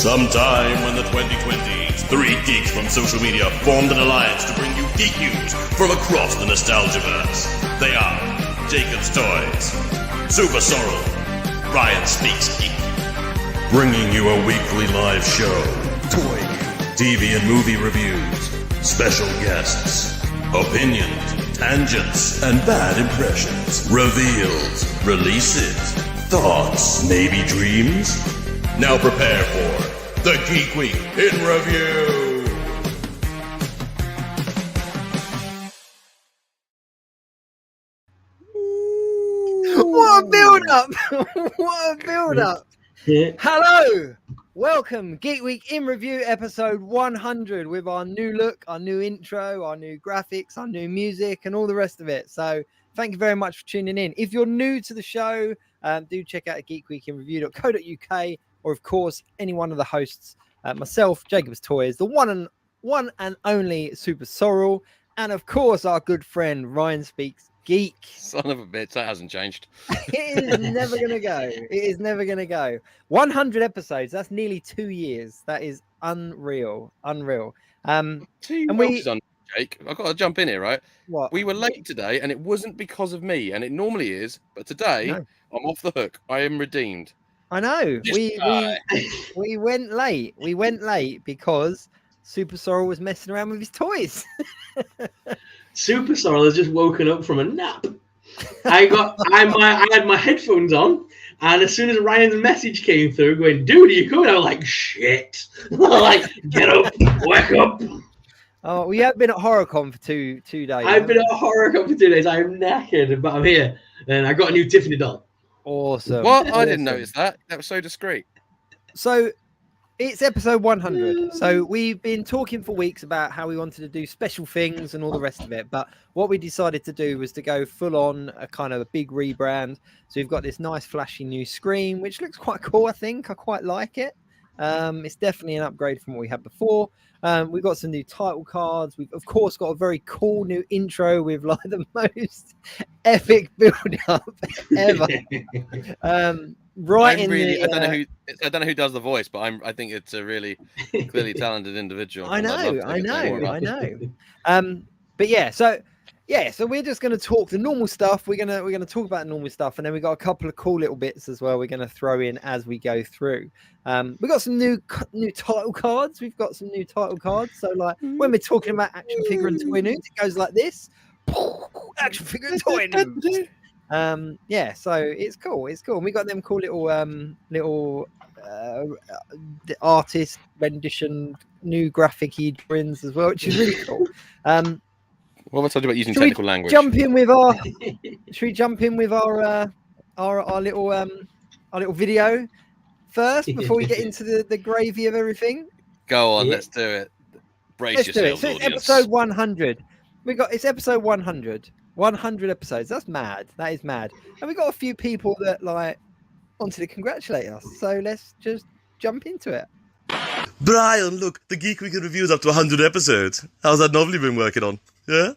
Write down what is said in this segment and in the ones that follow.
Sometime in the 2020s, three geeks from social media formed an alliance to bring you geek news from across the Nostalgiaverse. They are Jacob's Toys, Super Sorrel, Ryan Speaks Geek, bringing you a weekly live show, toy news, TV and movie reviews, special guests, opinions, tangents, and bad impressions, reveals, releases, thoughts, maybe dreams. Now prepare for the Geek Week in Review. What a build-up! What a build-up! Hello! Welcome, Geek Week in Review, episode 100, with our new look, our new intro, our new graphics, our new music, and all the rest of it. So, thank you very much for tuning in. If you're new to the show, do check out geekweekinreview.co.uk, or, of course, any one of the hosts, myself, Jacob's Toys, the one and only Super Sorrel, and, of course, our good friend, Ryan Speaks Geek. Son of a bitch, that hasn't changed. It is never going to go. It is never going to go. 100 episodes. That's nearly 2 years. That is unreal. Unreal. 2 years on, Jake. I've got to jump in here, right? What? We were late today, and it wasn't because of me, and it normally is, but today, No. I'm off the hook. I am redeemed. I know. We went late. We went late because Super Sorrel was messing around with his toys. Super Sorrel has just woken up from a nap. I had my headphones on, and as soon as Ryan's message came through, going, "Dude, are you coming?" I was like, "Shit!" Like, get up, wake up. Oh, we have been at HorrorCon for two days. I've been at HorrorCon for 2 days. I'm knackered, but I'm here, and I got a new Tiffany doll. Awesome. What? Awesome. I didn't notice that. That was so discreet. So it's episode 100. So we've been talking for weeks about how we wanted to do special things and all the rest of it. But what we decided to do was to go full on a kind of a big rebrand. So we've got this nice flashy new screen, which looks quite cool. I think I quite like it. It's definitely an upgrade from what we had before. We've got some new title cards. We've of course got a very cool new intro with like the most epic build up ever. Right I don't know who does the voice, but I think it's a really clearly talented individual. I know. But so we're just going to talk the normal stuff. We're going to talk about normal stuff, and then we got a couple of cool little bits as well. We're going to throw in as we go through. We got some new title cards. We've got some new title cards. So like when we're talking about action figure and toy news, it goes like this: action figure and toy news. So it's cool. And we got them cool little artist rendition new graphic-y drawings as well, which is really cool. What am I talking about using technical language? Should we jump in with our little video first before we get into the gravy of everything? Go on, let's do it. Brace yourselves, So audience. episode 100. It's episode 100. 100 episodes. That's mad. That is mad. And we got a few people that like wanted to congratulate us. So let's just jump into it. Brian, look, the Geek Week in Review is up to 100 episodes. How's that novel you've been working on? Yeah?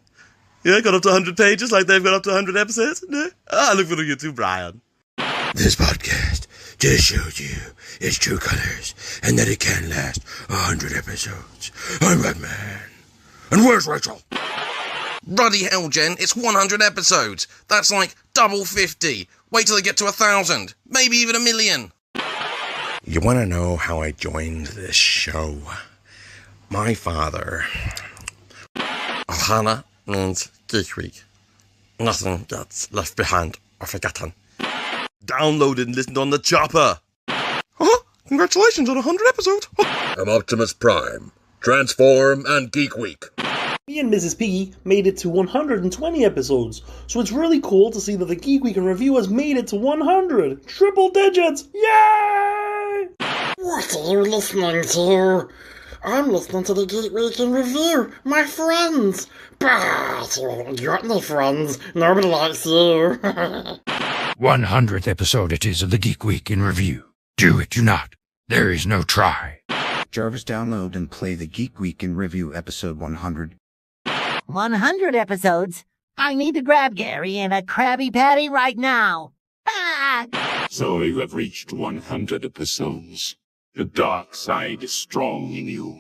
Yeah, got up to 100 pages like they've got up to 100 episodes? Yeah? I look forward to you too, Brian. This podcast just showed you its true colors and that it can last 100 episodes. I'm Batman. And where's Rachel? Bloody hell, Jen, it's 100 episodes. That's like double 50. Wait till they get to 1,000. Maybe even 1,000,000. You want to know how I joined this show? My father... Ohana means Geek Week. Nothing gets left behind or forgotten. Downloaded and listened on the chopper. Congratulations on 100 episodes. I'm Optimus Prime, Transform, and Geek Week. Me and Mrs. Piggy made it to 120 episodes, so it's really cool to see that the Geek Week in Review has made it to 100! Triple digits! Yay! What are you listening to? I'm listening to the Geek Week in Review, my friends! But you haven't got any friends, nobody likes you. 100th episode it is of the Geek Week in Review. Do it, do not. There is no try. Jarvis, download and play the Geek Week in Review episode 100. 100 episodes? I need to grab Gary and a Krabby Patty right now. Ah! So you have reached 100 episodes. The dark side is strong in you.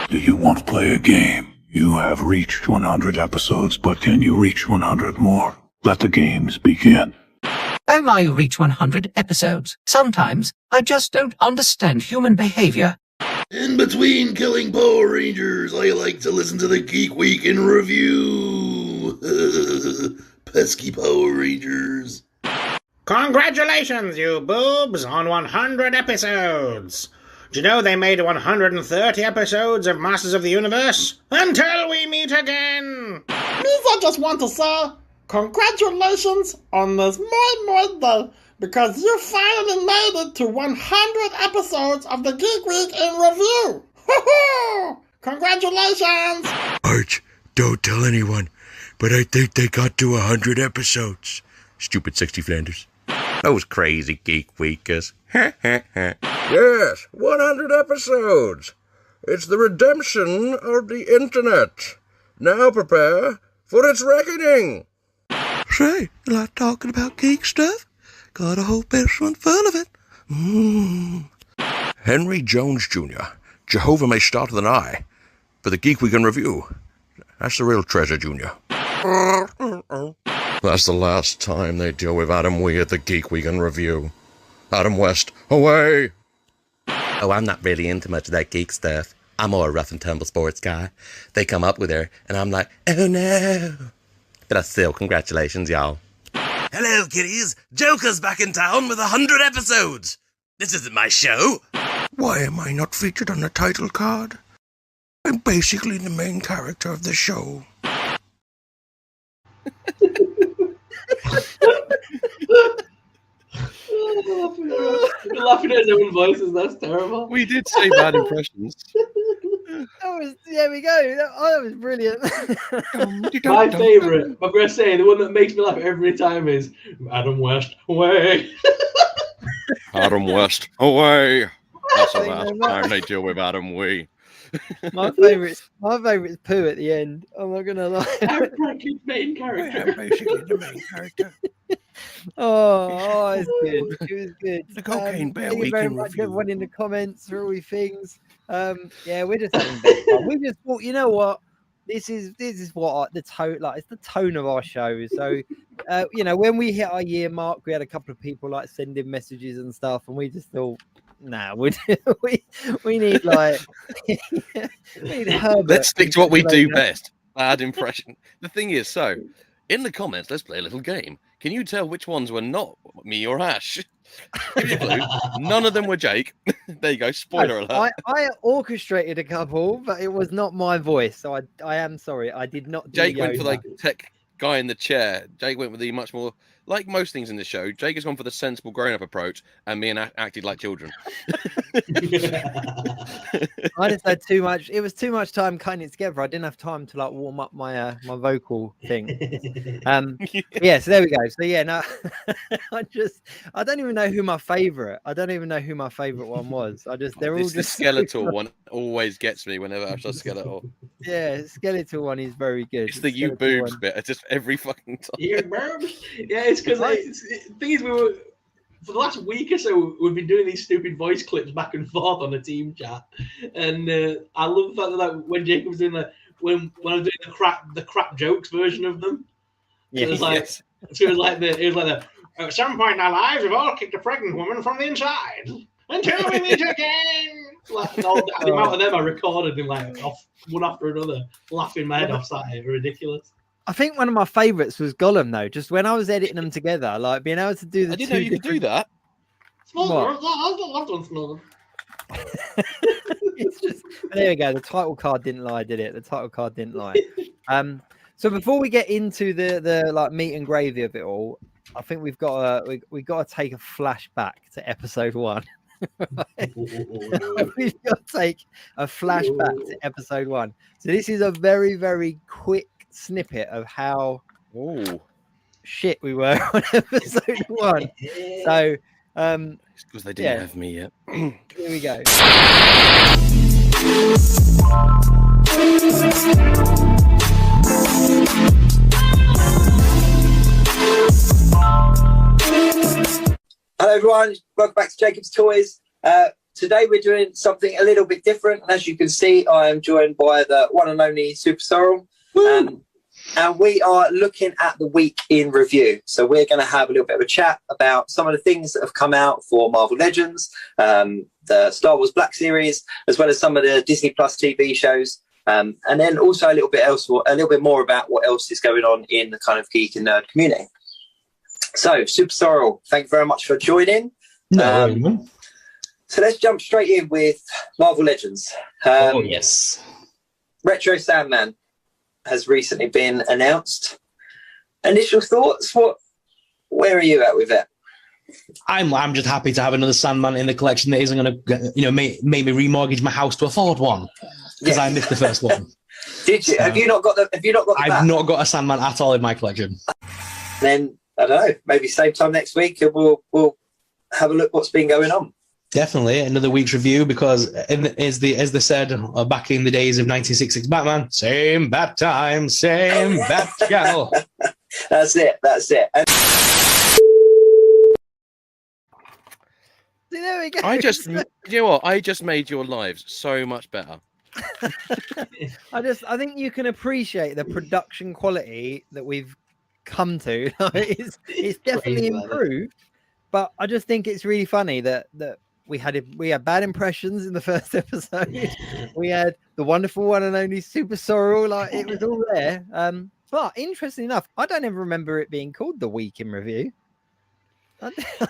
Do you want to play a game? You have reached 100 episodes, but can you reach 100 more? Let the games begin. Oh, I reach 100 episodes. Sometimes I just don't understand human behavior. In between killing Power Rangers, I like to listen to the Geek Week in Review. Pesky Power Rangers. Congratulations, you boobs, on 100 episodes. Do you know they made 130 episodes of Masters of the Universe? Until we meet again! Means I just want to say, congratulations on this more day, because you finally made it to 100 episodes of the Geek Week in Review. Woohoo! Congratulations! Arch, don't tell anyone, but I think they got to 100 episodes. Stupid 60 Flanders. Those crazy Geek Weekers. Yes, 100 episodes. It's the redemption of the internet. Now prepare for its reckoning. Say, you like talking about geek stuff? Got a whole basement full of it. Henry Jones Jr. Jehovah may start with an I, but the Geek Week in Review, that's the real treasure, Junior. That's the last time they deal with Adam Wee at the Geek Week in Review. Adam West, away! Oh, I'm not really into much of that geek stuff. I'm more a rough and tumble sports guy. They come up with her, and I'm like, oh no. But still, congratulations, y'all. Hello, kiddies. Joker's back in town with 100 episodes. This isn't my show. Why am I not featured on the title card? I'm basically the main character of the show. You're laughing at his own voices. That's terrible. We did say bad impressions. There we go. That was brilliant. My favourite, I'm going to say, the one that makes me laugh every time is Adam West, away. Adam West, away. That's the last time they deal with Adam Wee. My favourite is Pooh at the end. I'm not gonna lie. Franklin's main character. Yeah, basically the main character. Oh, it's good. It was good. The Cocaine Bear Thank you Week very in much, Review. everyone in the comments for all your things. Yeah, we're just having fun. We just thought, you know what? This is what the tone, like, it's the tone of our show. So, you know, when we hit our year mark, we had a couple of people like sending messages and stuff, and we just thought, nah, we need like we need Herbert. Let's stick to what we do best. Bad impression. The thing is, so in the comments, let's play a little game. Can you tell which ones were not me or Ash? Give you a clue. None of them were Jake. There you go. Spoiler alert. I orchestrated a couple, but it was not my voice. So I am sorry. I did not. Jake went for like tech guy in the chair. Jake went with the much more, like most things in the show, Jake has gone for the sensible grown-up approach, and me and acted like children. I just had too much. It was too much time cutting it together. I didn't have time to like warm up my my vocal thing. Yeah, so there we go. So yeah, no, I don't even know who my favorite. I don't even know who my favorite one was. They're all just the skeletal one always gets me whenever I saw skeletal. Yeah, skeletal one is very good. It's the you boobs bit. It's just every fucking time. You boobs. Yeah, it's because the thing is, we were for the last week or so we've been doing these stupid voice clips back and forth on the team chat, and I love the fact that when Jacob was doing that, when I was doing the crap jokes version of them, yeah, it was like at some point in our lives we've all kicked a pregnant woman from the inside until we meet again. Like, the amount of them I recorded in like off one after another, laughing my head off. That ridiculous. I think one of my favorites was Gollum, though. Just when I was editing them together, like being able to do the. I didn't know you could do that. It's just, there we go. The title card didn't lie, did it? The title card didn't lie. So before we get into the like meat and gravy of it all, I think we've got to take a flashback to episode 1. We've got to take a flashback to episode 1. So this is a very, very quick snippet of how shit we were on episode 1. So it's because they didn't have me yet. Here we go. Hello everyone, welcome back to Jacob's Toys. today we're doing something a little bit different. As you can see, I am joined by the one and only Super Sorrel. And we are looking at the week in review. So we're going to have a little bit of a chat about some of the things that have come out for Marvel Legends, the Star Wars Black series, as well as some of the Disney Plus TV shows. And then also a little bit more about what else is going on in the kind of geek and nerd community. So, Super Sorrel, thank you very much for joining. So let's jump straight in with Marvel Legends. Yes. Retro Sandman has recently been announced. Initial thoughts? Where are you at with it? I'm just happy to have another Sandman in the collection that isn't going to, make me remortgage my house to afford one because I missed the first one. Did you? So, have you not got the? I've not got a Sandman at all in my collection. Then I don't know. Maybe same time next week, and we'll have a look what's been going on. Definitely another week's review because, as they said back in the days of 1966 Batman, same bat time, same bat channel. That's it. And there we go. You know what? I just made your lives so much better. I think you can appreciate the production quality that we've come to. It's definitely improved, but I just think it's really funny that we had bad impressions in the first episode. We had the wonderful one and only Super Sorrel, like it was all there. But interesting enough, I don't ever remember it being called the Week in Review.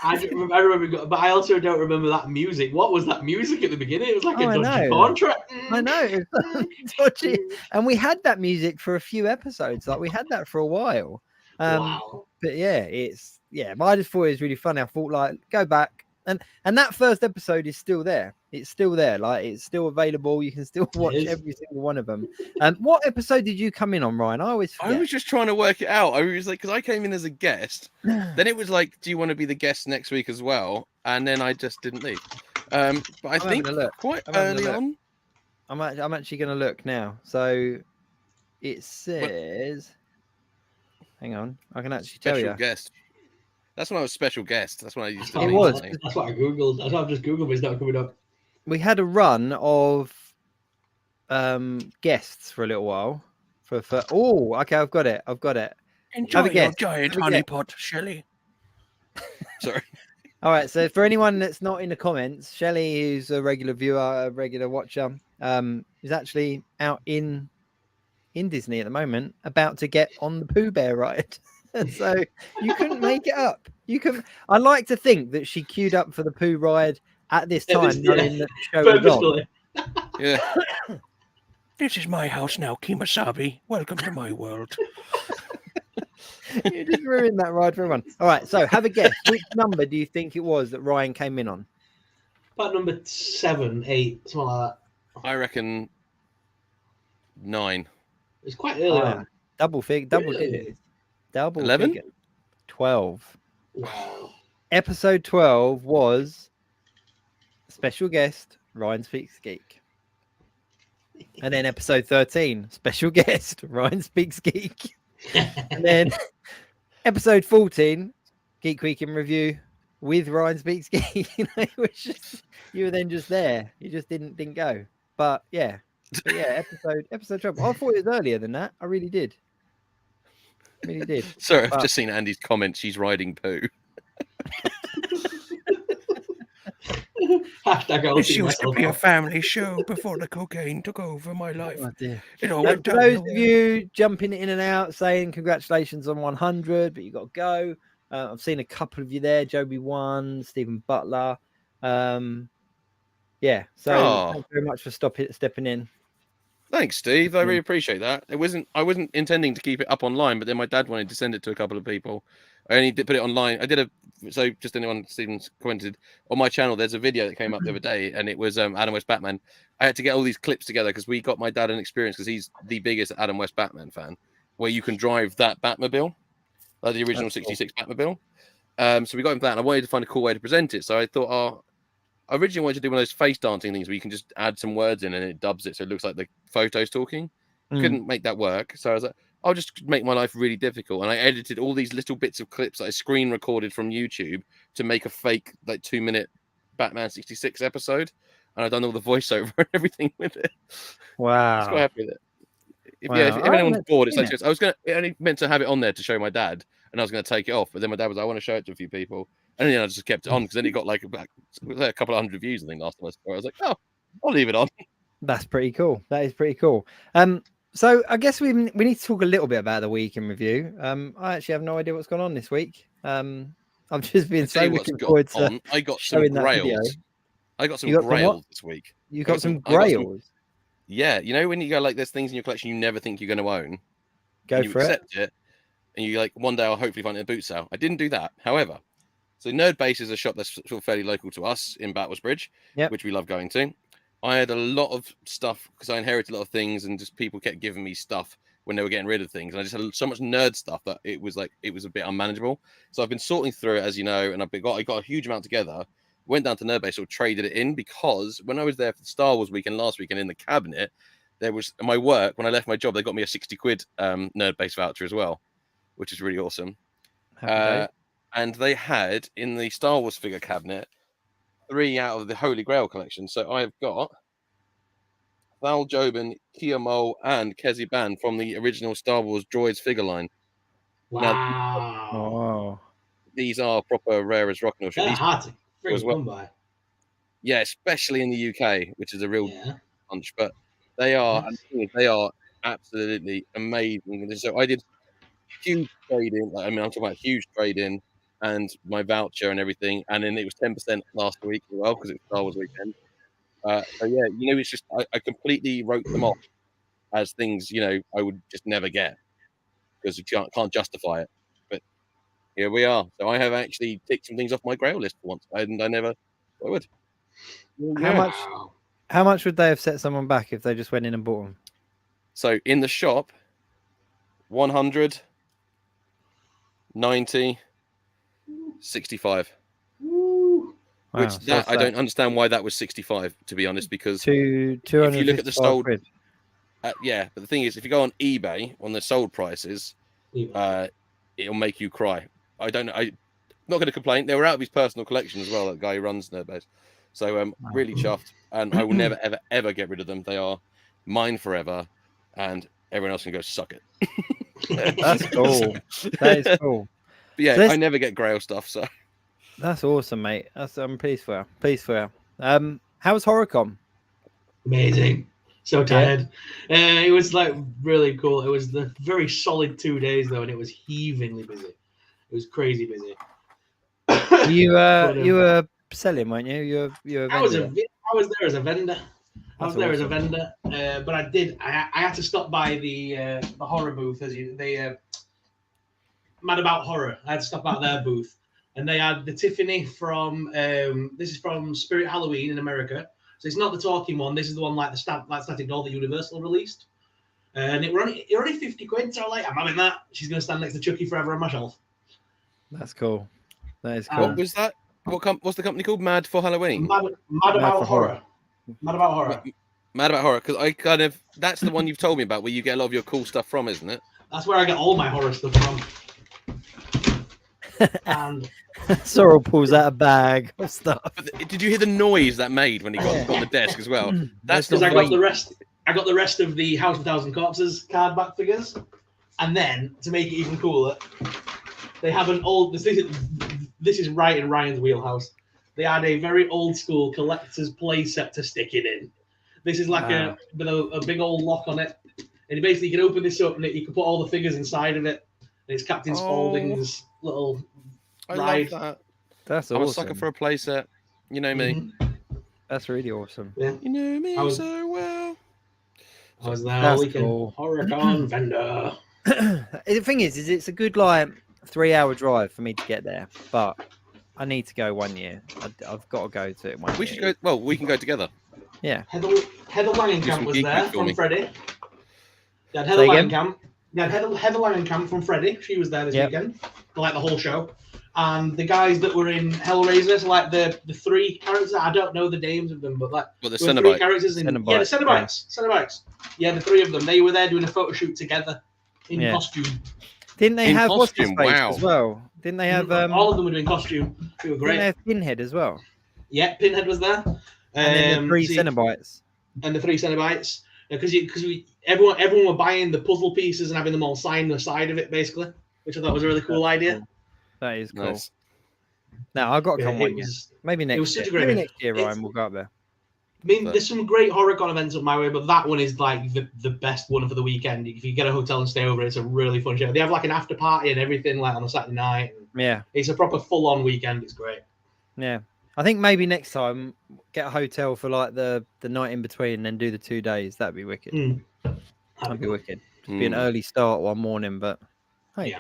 I remember, but I also don't remember that music. What was that music at the beginning? It was like a dodgy porn track. I know, it was dodgy. And we had that music for a few episodes. Like we had that for a while. Wow. But but I just thought it was really funny. I thought like go back. And that first episode is still there. It's still there. Like it's still available. You can still watch every single one of them. What episode did you come in on, Ryan? I was just trying to work it out. I was like, because I came in as a guest. Then it was like, do you want to be the guest next week as well? And then I just didn't leave. But I think quite early on. I'm actually going to look now. So it says, hang on, I can actually tell you. Special guest. That's when I was special guest. That's when I used to. It was. That's what I googled. That's what I've just googled, but it's not coming up. We had a run of guests for a little while. Okay, I've got it. Enjoy your giant honeypot, Shelley. Sorry. All right. So for anyone that's not in the comments, Shelley, who's a regular viewer, a regular watcher, is actually out in Disney at the moment, about to get on the Pooh Bear ride. So you couldn't make it up. I like to think that she queued up for the Pooh ride at this time, knowing that the show was on. Yeah. This is my house now, Kimasabi. Welcome to my world. You just ruined that ride for everyone. All right, so have a guess. Which number do you think it was that Ryan came in on? About number 7, 8, something like that. I reckon 9. It's quite early on. Double digits. Double 11? figure. 12. Wow. Episode 12 was special guest Ryan Speaks Geek. And then episode 13, special guest Ryan Speaks Geek. And then episode 14, Geek Week in Review with Ryan Speaks Geek. You were then just there. You just didn't go. But yeah, episode 12. I thought it was earlier than that. I really did. Really did. Sorry, I've just seen Andy's comment. She's riding Pooh. This used to be a family show before the cocaine took over my life. Oh, dear. It all went For those of you jumping in and out saying congratulations on 100, but you got to go. I've seen a couple of you there. Joby One, Stephen Butler. So thanks very much for stepping in. Thanks, Steve. I really appreciate that. I wasn't intending to keep it up online, but then my dad wanted to send it to a couple of people. I only did put it online. So just anyone, Stephen's commented on my channel. There's a video that came up the other day, and it was Adam West Batman. I had to get all these clips together because we got my dad an experience because he's the biggest Adam West Batman fan, where you can drive that Batmobile, like the original '66 Batmobile. So we got him that, and I wanted to find a cool way to present it. So I thought, I originally wanted to do one of those face dancing things where you can just add some words in and it dubs it so it looks like the photo's talking. Couldn't make that work. So I was like, I'll just make my life really difficult. And I edited all these little bits of clips that I screen recorded from YouTube to make a fake 2-minute Batman 66 episode, and I've done all the voiceover and everything with it. Wow. I was quite happy with it. If Wow. if I haven't anyone's bored, it's seen like it. I was only meant to have it on there to show my dad, and I was going to take it off, but then my dad was like, I want to show it to a few people, and then I just kept it on because then it got like a couple of hundred views, I think, last time I saw it. I was like, oh, I'll leave it on. That's pretty cool. That is pretty cool. So I guess we need to talk a little bit about the week in review. I actually have no idea what's going on this week. I've just been so looking forward to I got some showing that video. grails. I got some You got some what? grails this week. You got some I got grails. Yeah, you know when you go like there's things in your collection you never think you're going to own. Go and you for it. accept it, and you like one day I'll hopefully find it in a boot sale. I didn't do that. However, so Nerd Base is a shop that's sort of fairly local to us in Battlesbridge, which we love going to. I had a lot of stuff because I inherited a lot of things, and just people kept giving me stuff when they were getting rid of things, and I just had so much nerd stuff that it was a bit unmanageable. So I've been sorting through it, as you know, and I got a huge amount together. Went down to Nerd Base, or traded it in, because when I was there for the Star Wars weekend last weekend in the cabinet, there was my work. When I left my job, they got me a 60 quid Nerd Base voucher as well, which is really awesome. And they had in the Star Wars figure cabinet 3 out of the Holy Grail collection. So I've got Val Jobin, Kia Mole, and Kezi Ban from the original Star Wars Droids figure line. Wow. These are proper rare as rock and They're hard to freaking come by. Yeah, especially in the UK, which is a real punch. But they are, they are absolutely amazing. So I did huge trade-in. I'm talking about huge trade-in and my voucher and everything. And then it was 10% last week as well because it was Star Wars weekend. So yeah, it's just I completely wrote them off as things I would just never get because you can't justify it. But here we are. So I have actually ticked some things off my Grail list for once, and I never thought I would. How much would they have set someone back if they just went in and bought them? So in the shop, 100, 90, 65. Wow, Which I don't understand why that was 65, to be honest, because if you look at the sold, but the thing is, if you go on eBay on the sold prices, it'll make you cry. I don't know. I'm not going to complain. They were out of his personal collection as well. That guy who runs Nerdbase, so really chuffed, and I will never ever get rid of them. They are mine forever, and everyone else can go suck it. That's cool. That is cool. But yeah, I never get Grail stuff, so. That's awesome, mate. I'm pleased for you. Pleased for you. How was HorrorCon? Amazing. So tired. It was like really cool. It was the very solid 2 days though, and it was heavingly busy. It was crazy busy. You were selling, weren't you? You were. I was there as a vendor. But I had to stop by the horror booth Mad About Horror. I had to stop out their booth. And they had the Tiffany from this is from Spirit Halloween in America. So it's not the talking one. This is the one like the Static Doll that Universal released. And it were only 50 quid. So I'm having that. She's gonna stand next to Chucky forever on my shelf. That's cool. That is cool. What was that? What's the company called? Mad for Halloween. Mad About Horror. Mad About Horror. Mad About Horror, because that's the one you've told me about where you get a lot of your cool stuff from, isn't it? That's where I get all my horror stuff from. And Sorrel pulls out a bag of stuff. But did you hear the noise that made when he got on the desk as well? That's because I got the rest. I got the rest of the House of 1,000 Corpses card back figures, and then to make it even cooler, they have an old. This is right in Ryan's wheelhouse. They had a very old school collector's play set to stick it in. This is like a big old lock on it, and basically you can open this up and you can put all the figures inside of it. And it's Captain Spaulding's little ride. Love that. That's I'm awesome. a sucker for a playset. You know me. That's really awesome. Yeah. You know me so well. I was there all weekend. Cool. HorrorCon vendor. The thing is it's a good 3-hour drive for me to get there, but I need to go one year. I've got to go to it one year. We should go. Well, we can go together. Yeah. Heather Langenkamp was there from Freddie. Yeah, Heather Langenkamp. Yeah, Heather Langenkamp from Freddie. She was there this weekend, for the whole show. And the guys that were in Hellraiser, so the 3 characters, I don't know the names of them, but the there were 3 characters in the Cenobites. Cenobites. Yeah, the 3 of them. They were there doing a photo shoot together in costume. Didn't they have costume? Wow. As well? Didn't they have all of them were doing costume. They were great. Didn't they have Pinhead as well? Yeah, Pinhead was there. And then the 3 see- Cenobites. And the 3 Cenobites. Because everyone were buying the puzzle pieces and having them all signed the side of it, basically, which I thought was a really cool idea. Cool. That is cool. Nice. Now I've got to Yeah, come it one year. was- Maybe next was such year. a great Maybe event. next year, Ryan, we'll go up there. I mean, there's some great HorrorCon events up my way, but that one is like the best one for the weekend. If you get a hotel and stay over, it's a really fun show. They have like an after party and everything, like on a Saturday night. Yeah. It's a proper full-on weekend. It's great. Yeah. I think maybe next time get a hotel for like the night in between and then do the 2 days. That'd be wicked. That'd be wicked. Just be an early start one morning, but hey,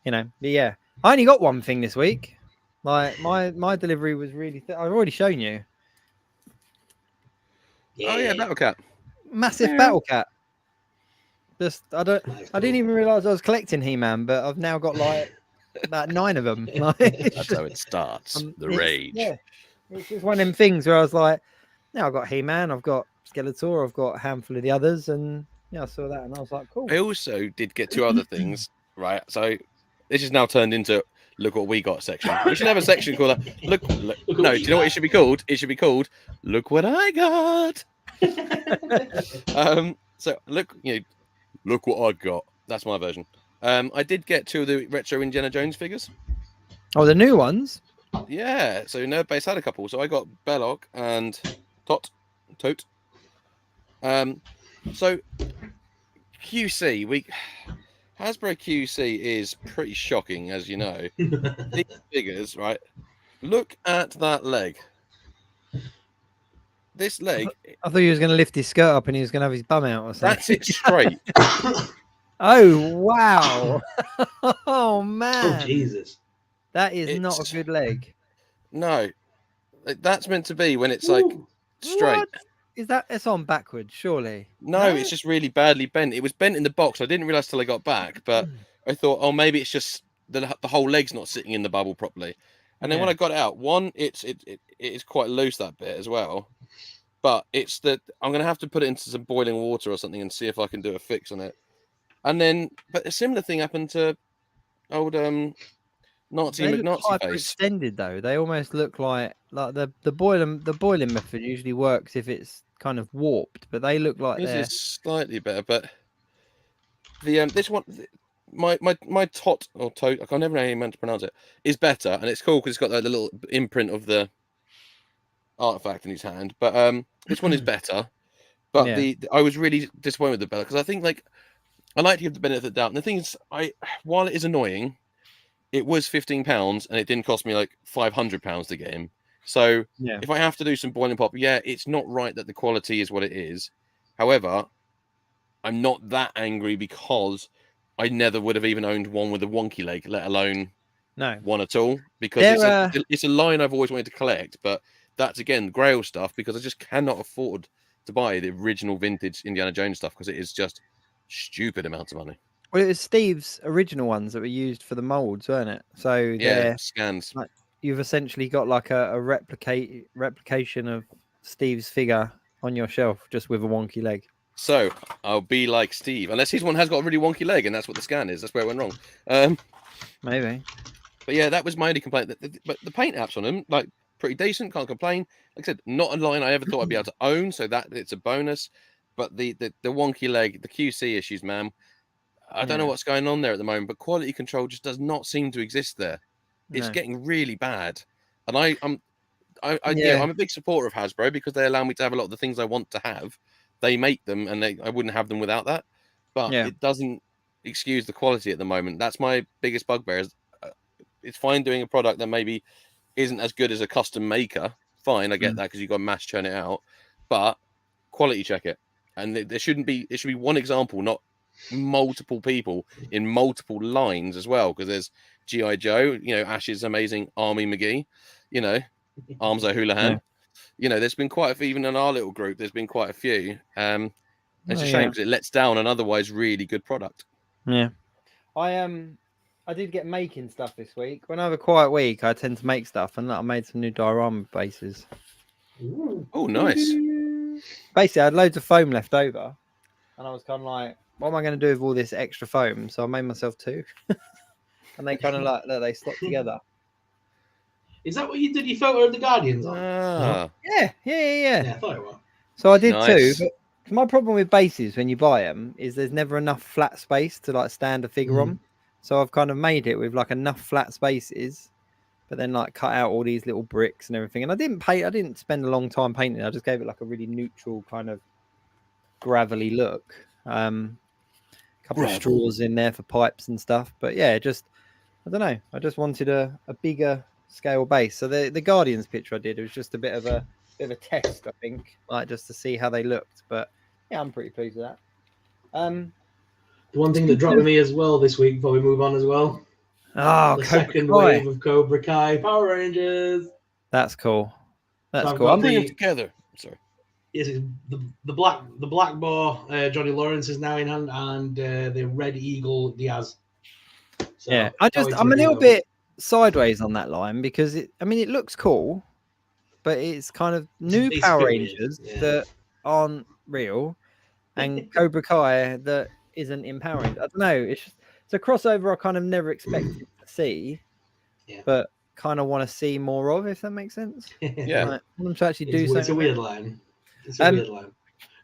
you know, but yeah. I only got one thing this week. Like my delivery was really I've already shown you. Oh yeah, Battle Cat. Massive battle cat. Just I didn't even realize I was collecting He-Man, but I've now got like about 9 of them. Like, That's how it starts. The it's- rage. Yeah, it's just one of them things where I was like, now I've got He-Man, I've got Skeletor, I've got a handful of the others, and yeah, I saw that and I was like, cool. I also did get 2 other things, right? So this is now turned into look what we got section. We should have a section called look no, do you know what it should be called? It should be called Look What I Got. So look what I got. That's my version. I did get 2 of the retro Indiana Jones figures. Oh, the new ones? Yeah, so Nerdbase had a couple. So I got Belloc and Tote. So QC, Hasbro QC is pretty shocking, as you know. These figures, right? Look at that leg. This leg. I thought he was going to lift his skirt up and he was going to have his bum out or something. That's it straight. Oh, wow. Oh, man. Oh, Jesus. That is not a good leg. No. That's meant to be when it's like straight. What? Is that it's on backwards, surely? No, it's just really badly bent. It was bent in the box. I didn't realize till I got back, but I thought, oh, maybe it's just the whole leg's not sitting in the bubble properly. And then when I got it out, it is quite loose, that bit as well. But it's that I'm gonna have to put it into some boiling water or something and see if I can do a fix on it. And then, but a similar thing happened to old Nazi They look McNazi face. extended though. They almost look like the boiling method usually works if it's kind of warped, but they look like This they're is slightly better, but the this one, my tot or tote, I can never know how you meant to pronounce it, is better, and it's cool because it's got the little imprint of the artifact in his hand. But this one is better. But Yeah. I was really disappointed with the Bella because I think I like to give the benefit of the doubt. And the thing is, while it is annoying, it was £15 and it didn't cost me like £500 to get him. So if I have to do some boiling pop, it's not right that the quality is what it is. However, I'm not that angry because I never would have even owned one with a wonky leg, let alone one at all. Because it's a line I've always wanted to collect, but that's again Grail stuff because I just cannot afford to buy the original vintage Indiana Jones stuff because it is just stupid amounts of money. Well, it was Steve's original ones that were used for the molds, weren't it? So they're scans. Like, you've essentially got like a replication of Steve's figure on your shelf, just with a wonky leg. So I'll be like Steve, unless his one has got a really wonky leg, and that's what the scan is. That's where it went wrong. Maybe. But yeah, that was my only complaint. But the paint apps on them, like, pretty decent. Can't complain. Like I said, not a line I ever thought I'd be able to own, so that it's a bonus. But the wonky leg, the QC issues, man. I don't know what's going on there at the moment, but quality control just does not seem to exist there. It's getting really bad, and I'm a big supporter of Hasbro because they allow me to have a lot of the things I want to have. They make them, and I wouldn't have them without that. But it doesn't excuse the quality at the moment. That's my biggest bugbear. Is it's fine doing a product that maybe isn't as good as a custom maker. Fine, I get that because you've got to mass churn it out, but quality check it. And there shouldn't be. It should be one example, not multiple people in multiple lines as well. Because there's G.I. Joe, Ash's amazing Army McGee, Arms O'Houlihan. There's been quite a few, even in our little group. There's been quite a few. It's a shame because it lets down an otherwise really good product. Yeah, I did get making stuff this week. When I have a quiet week, I tend to make stuff, and I made some new diorama bases. Oh, nice. Basically, I had loads of foam left over, and I was kind of like, what am I going to do with all this extra foam? So I made myself 2. And they kind of they slot together. Is that what you did your photo of the Guardians on? Ah. Yeah. Yeah, I thought it was. So I did Nice. too. But my problem with bases when you buy them is there's never enough flat space to like stand a figure on. So I've kind of made it with like enough flat spaces, but then like cut out all these little bricks and everything. And I didn't spend a long time painting. I just gave it like a really neutral kind of gravelly look. Couple of straws in there for pipes and stuff. But yeah, just I don't know. I just wanted a bigger scale base. So the Guardians picture I did, it was just a bit of a test, I think, like just to see how they looked. But yeah, I'm pretty pleased with that. The one thing that dropped with me as well this week before we move on as well. Oh, the Cobra second Kai. wave of Cobra Kai Power Rangers. That's cool. That's I've cool. got I'm Bring bringing them together. Sorry. Yes, the black boar Johnny Lawrence is now in hand, and the Red Eagle Diaz. So, yeah, I'm a little bit sideways on that line because it looks cool, but it's kind of new it's Power a bit weird, Rangers yeah. that aren't real, and Cobra Kai that isn't empowering. I don't know. It's a crossover I kind of never expected to see, but kind of want to see more of, if that makes sense. Yeah, like, I want them to actually do It's something. a weird line. It's a weird line.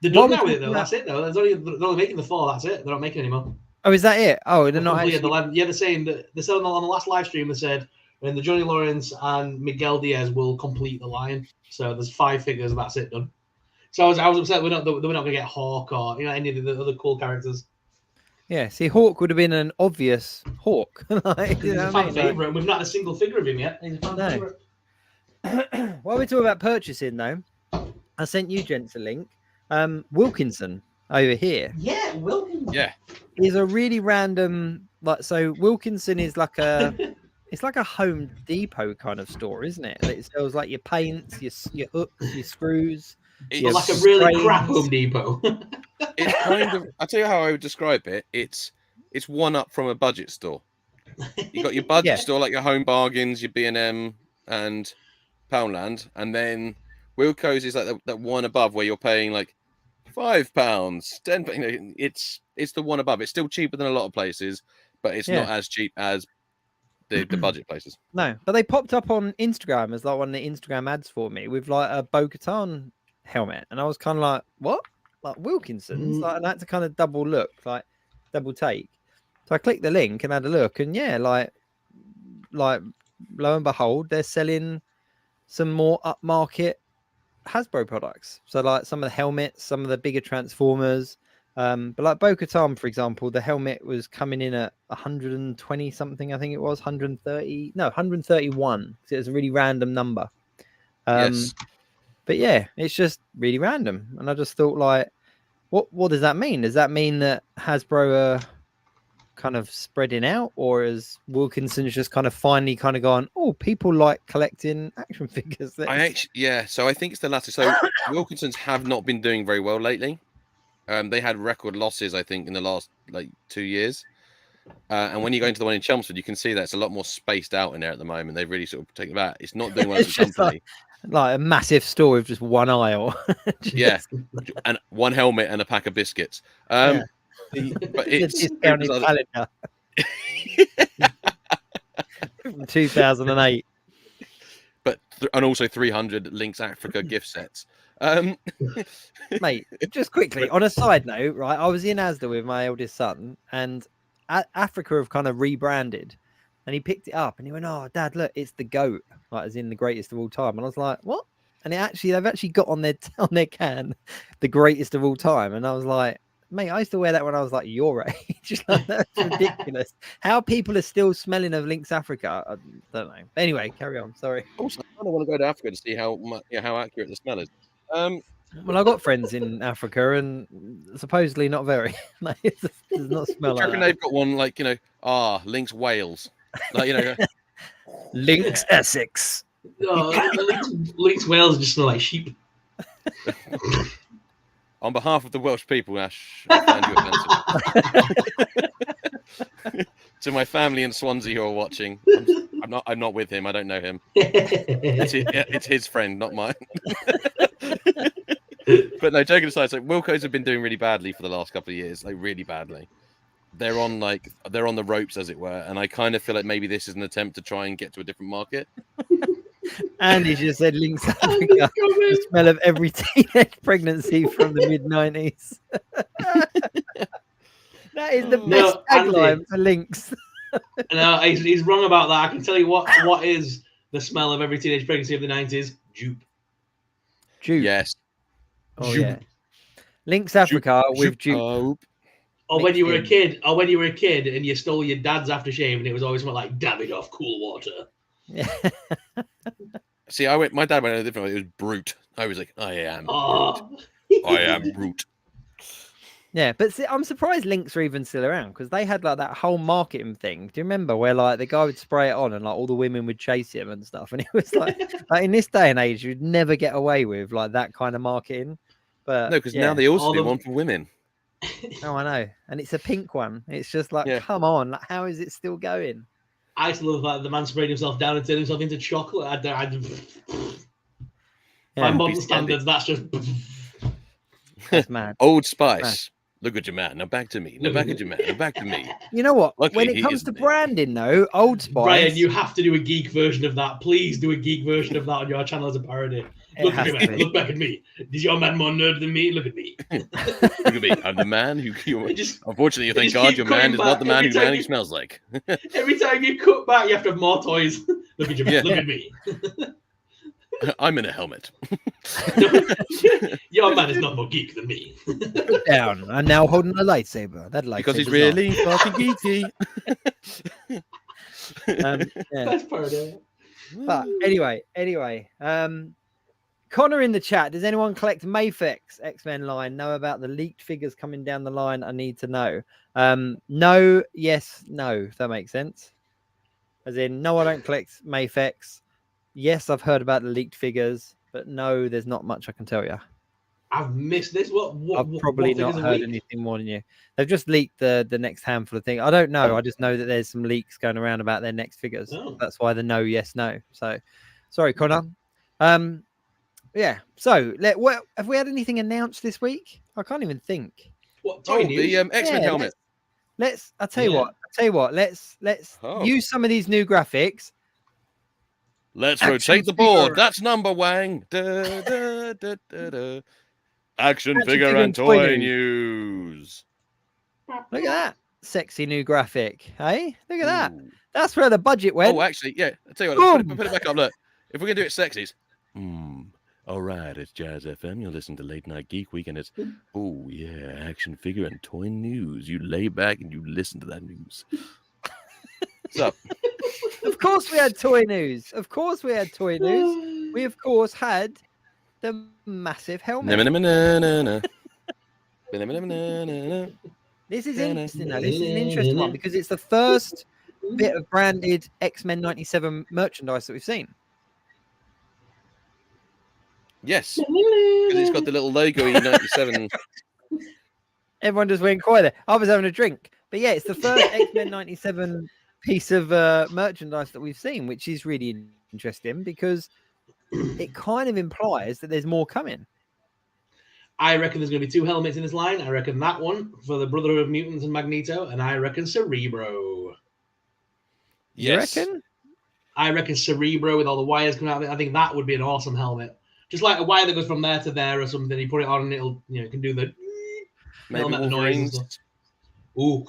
They're done now with it though. That's it though. They're only making the 4. That's it. They're not making anymore. Oh, is that it? Oh, they're not actually. They're saying that they said on the last live stream. They said when the Johnny Lawrence and Miguel Diaz will complete the line. So there's 5 figures. That's it done. So I was upset we're not going to get Hawk or any of the other cool characters. Yeah, see, Hawk would have been an obvious Hawk. Like, he's a fan favorite, and we've not had a single figure of him yet. He's a fan favorite. While we're talking about purchasing, though, I sent you gents a link. Wilkinson over here. Yeah, Wilkinson. Yeah, he's a really random so Wilkinson is like a it's like a Home Depot kind of store, isn't it? It sells like your paints, your hooks, your screws. It's like a really crap Home Depot. It's kind of. I'll tell you how I would describe it. It's one up from a budget store. You got your budget store like your Home Bargains, your B&M and Poundland, and then Wilco's is like that one above where you're paying like £5, £10. It's the one above. It's still cheaper than a lot of places, but it's not as cheap as the budget places. No, but they popped up on Instagram as like one of the Instagram ads for me with like a Bo-Katan helmet, and I was kind of like, what? Like Wilkinson's? Like, and I had to kind of double take. So I clicked the link and had a look, and like lo and behold, they're selling some more upmarket Hasbro products. So like some of the helmets, some of the bigger Transformers. But like Bo-Katan, for example, the helmet was coming in at 120 something, I think it was 131. So it was a really random number. Yes. But yeah, it's just really random. And I just thought, like, what does that mean? Does that mean that Hasbro are kind of spreading out, or is Wilkinson's just kind of finally kind of gone, oh, people like collecting action figures? So I think it's the latter. So Wilkinson's have not been doing very well lately. They had record losses, I think, in the last 2 years. And when you go into the one in Chelmsford, you can see that it's a lot more spaced out in there at the moment. They've really sort of taken that. It's not doing well as a company. Like a massive store with just one aisle. Yeah, and one helmet and a pack of biscuits. But it's discounted calendar from 2008. But and also 300 Lynx Africa gift sets. Mate, just quickly on a side note, right? I was in Asda with my eldest son, and Africa have kind of rebranded, and he picked it up and he went, "Oh, Dad, look, it's the GOAT, like as in the greatest of all time." And I was like, "What?" And they've actually got on their can the greatest of all time, and I was like, "Mate, I used to wear that when I was like your age." Like, that's ridiculous. How people are still smelling of Lynx Africa, I don't know. But anyway, carry on. Sorry. Also, I kind of want to go to Africa to see how accurate the smell is. Well, I got friends in Africa, and supposedly not very. Like, it does not smell like reckon that. they've got one like Lynx Wales, Lynx Essex. No, Lynx Wales just smell like sheep. On behalf of the Welsh people, Ash, I find you offensive. To my family in Swansea who are watching, I'm not with him. I don't know him. It's his friend, not mine. But no, joking aside, so Wilco's have been doing really badly for the last couple of years, like really badly. They're on the ropes, as it were, and I kind of feel like maybe this is an attempt to try and get to a different market. Andy just said Links Africa, the smell of every teenage pregnancy from the mid-90s. That is the best tagline for Links. No, he's wrong about that. I can tell you what is the smell of every teenage pregnancy of the 90s. Jupe. Yes. Oh yeah. Links Africa with Jupe. Or when you were a kid, and you stole your dad's aftershave, and it was always something like Davidoff cool water. Yeah. See, my dad went a different way. It was Brute. I was like, I am Brute. I am Brute. Yeah, but see, I'm surprised Links are even still around because they had like that whole marketing thing. Do you remember where like the guy would spray it on and like all the women would chase him and stuff? And it was like in this day and age, you'd never get away with like that kind of marketing. But no, because now they also do one for women. Oh, I know, and it's a pink one. It's just like, come on, like, how is it still going? I used to love that the man sprayed himself down and turned himself into chocolate. By modern standards, that's just that's mad. Old Spice. Look at your man. Now back to me. Now back at your man. Now back to me. You know what? Luckily, when it comes to branding, though, Old Spice. Brian, you have to do a geek version of that. Please do a geek version of that on your channel as a parody. Look at me, man. Look back at me. Is your man more nerd than me? Look at me. Look at me. I'm the man who. Unfortunately, you thank God your man is not the man who man he smells like. Every time you cut back, you have to have more toys. Look at your man. Look at me. I'm in a helmet. Your man is not more geek than me. Put down. I'm now holding a lightsaber. That lightsaber. Because he's really fucking geeky. That's parody. But anyway. Connor in the chat. Does anyone collect Mafex X-Men line? Know about the leaked figures coming down the line? I need to know. No, yes, no. If that makes sense. As in, no, I don't collect Mafex. Yes, I've heard about the leaked figures, but no, there's not much I can tell you. I've missed this. I've probably not heard anything more than you. They've just leaked the next handful of things. I don't know. I just know that there's some leaks going around about their next figures. That's why the no, yes, no. So, sorry, Connor. Yeah. So, have we had anything announced this week? I can't even think. What? The X-Men helmet. I'll tell you what. Let's use some of these new graphics. Let's rotate the board. That's number Wang. Da, da, da, da, da. Action figure and toy news. Look at that sexy new graphic. Hey, look at that. That's where the budget went. Oh, actually, yeah. I'll tell you what. Put it back up. Look, if we're gonna do it sexies. All right, it's Jazz FM. You're listening to Late Night Geek Week, and it's action figure and toy news. You lay back and you listen to that news. What's up? Of course we had toy news. We, of course, had the massive helmet. This is interesting, though. This is an interesting one because it's the first bit of branded X-Men 97 merchandise that we've seen. Yes, because it's got the little logo in 97. Everyone just went quiet there. I was having a drink. But yeah, it's the first X-Men 97 piece of merchandise that we've seen, which is really interesting because it kind of implies that there's more coming. I reckon there's going to be 2 helmets in this line. I reckon that one for the Brotherhood of Mutants and Magneto, and I reckon Cerebro. Yes. You reckon? I reckon Cerebro with all the wires coming out of it. I think that would be an awesome helmet. Just like a wire that goes from there to there or something. You put it on and it'll, it can do the maybe the noise. Ooh.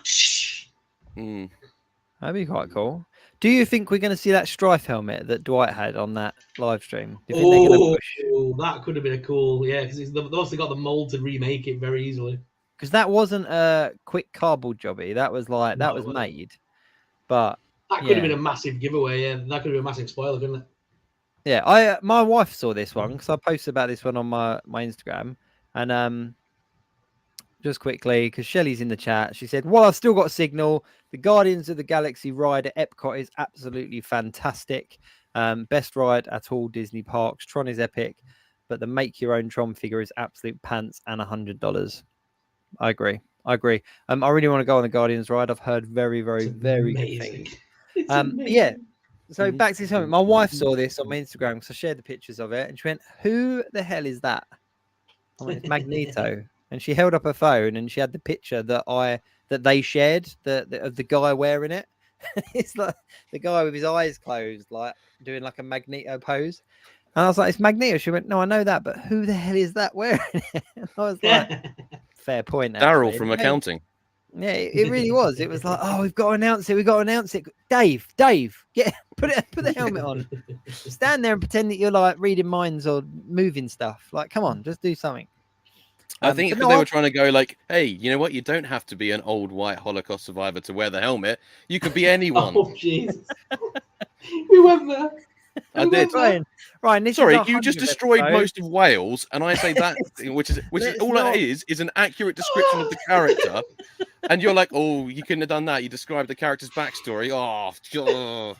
That'd be quite cool. Do you think we're going to see that Strife helmet that Dwight had on that live stream? Do you think they're going to push? That could have been a cool, because they've also got the mold to remake it very easily. Because that wasn't a quick cardboard jobby. That was like that was made. But that could have been a massive giveaway. Yeah, that could have been a massive spoiler, couldn't it? Yeah, my wife saw this one because I posted about this one on my Instagram, and just quickly because Shelley's in the chat, she said, "Well, I've still got a signal. The Guardians of the Galaxy ride at Epcot is absolutely fantastic. Best ride at all Disney parks. Tron is epic, but the make your own Tron figure is absolute pants and $100." I agree. I really want to go on the Guardians ride. I've heard very, very, very good things. Yeah. So back to this helmet. My wife saw this on my Instagram because I shared the pictures of it, and she went, "Who the hell is that?" I went, "It's Magneto." And she held up her phone, and she had the picture that they shared of the guy wearing it. It's like the guy with his eyes closed, like doing like a Magneto pose. And I was like, it's Magneto. She went, no, I know that, but who the hell is that wearing it? And I was like, fair point. Daryl actually. from accounting. Yeah, it really was. It was like, oh, we've got to announce it. We've got to announce it. Dave, get put the helmet on. Stand there and pretend that you're like reading minds or moving stuff. Like, come on, just do something. I think it's because they were trying to go like, hey, you know what? You don't have to be an old white Holocaust survivor to wear the helmet. You could be anyone. Oh, Jesus. We went there. I did. Ryan, this Sorry, is you just destroyed most of Wales, and I say that, which is all not... it is an accurate description of the character. And you're like, oh, you couldn't have done that. You described the character's backstory. Oh,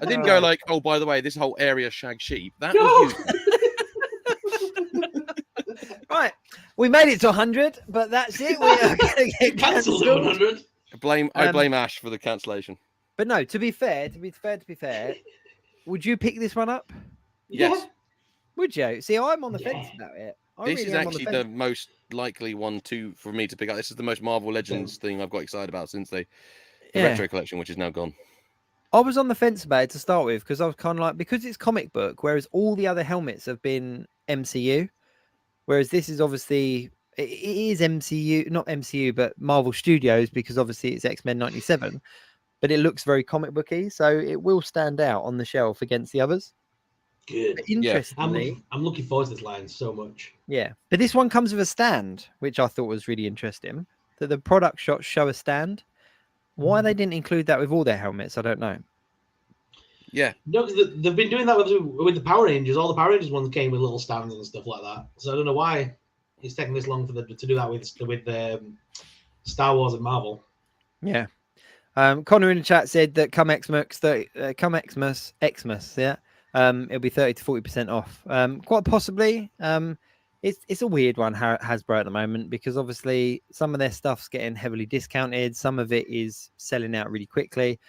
I didn't go like, oh, by the way, this whole area shag sheep. That was you. Right, we made it to 100, but that's it. We are going to get cancelled. 100. I blame Ash for the cancellation. But no, to be fair, would you pick this one up? Yes. Would you? See, I'm on the fence about it. This is actually the most likely one for me to pick up. This is the most Marvel Legends thing I've got excited about since the retro collection, which is now gone. I was on the fence about it to start with because I was kind of like, because it's comic book, whereas all the other helmets have been MCU, whereas this is obviously, it is MCU, not MCU, but Marvel Studios, because obviously it's X-Men 97, but it looks very comic booky, so it will stand out on the shelf against the others. Good. But interestingly, I'm looking forward to this line so much. Yeah, but this one comes with a stand, which I thought was really interesting. That the product shots show a stand. Why they didn't include that with all their helmets, I don't know. Yeah, no, because they've been doing that with the Power Rangers. All the Power Rangers ones came with little stands and stuff like that. So I don't know why it's taking this long for them to do that with Star Wars and Marvel. Yeah. Connor in the chat said that come Xmas, yeah. It'll be 30 to 40% off. Quite possibly. It's a weird one, Hasbro at the moment, because obviously some of their stuff's getting heavily discounted. Some of it is selling out really quickly.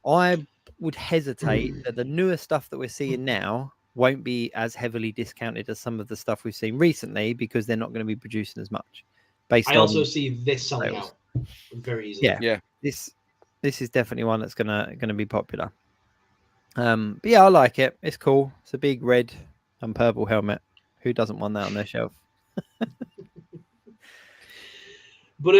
I would hesitate that the newer stuff that we're seeing now won't be as heavily discounted as some of the stuff we've seen recently, because they're not going to be producing as much. I also see this selling out very easily. Yeah. This is definitely one that's gonna be popular. But yeah, I like it. It's cool. It's a big red and purple helmet. Who doesn't want that on their shelf? But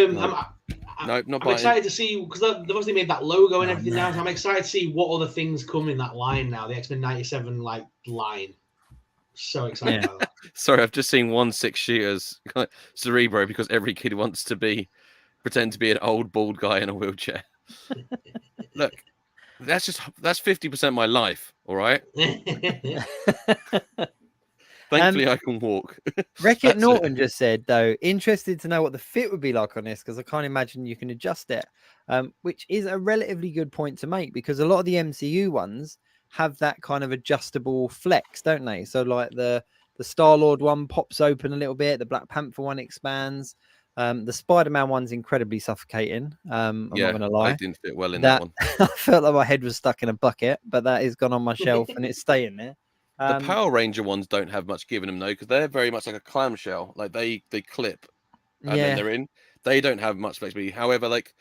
I'm excited to see, because they've obviously made that logo and everything now. So I'm excited to see what other things come in that line now. The X-Men 97 line. So excited about that. Sorry, I've just seen 1/6 shooters Cerebro, because every kid wants to pretend to be an old bald guy in a wheelchair. Look, that's 50% of my life. All right. Thankfully, I can walk. Wreck-It Norton just said, though, interested to know what the fit would be like on this, because I can't imagine you can adjust it, which is a relatively good point to make, because a lot of the MCU ones have that kind of adjustable flex, don't they? So like the Star-Lord one pops open a little bit, the Black Panther one expands. The Spider-Man one's incredibly suffocating. I'm not going to lie. I didn't fit well in that one. I felt like my head was stuck in a bucket, but that is gone on my shelf and it's staying there. The Power Ranger ones don't have much given them, though, because they're very much like a clamshell. Like they clip and then they're in. They don't have much flexibility. However, like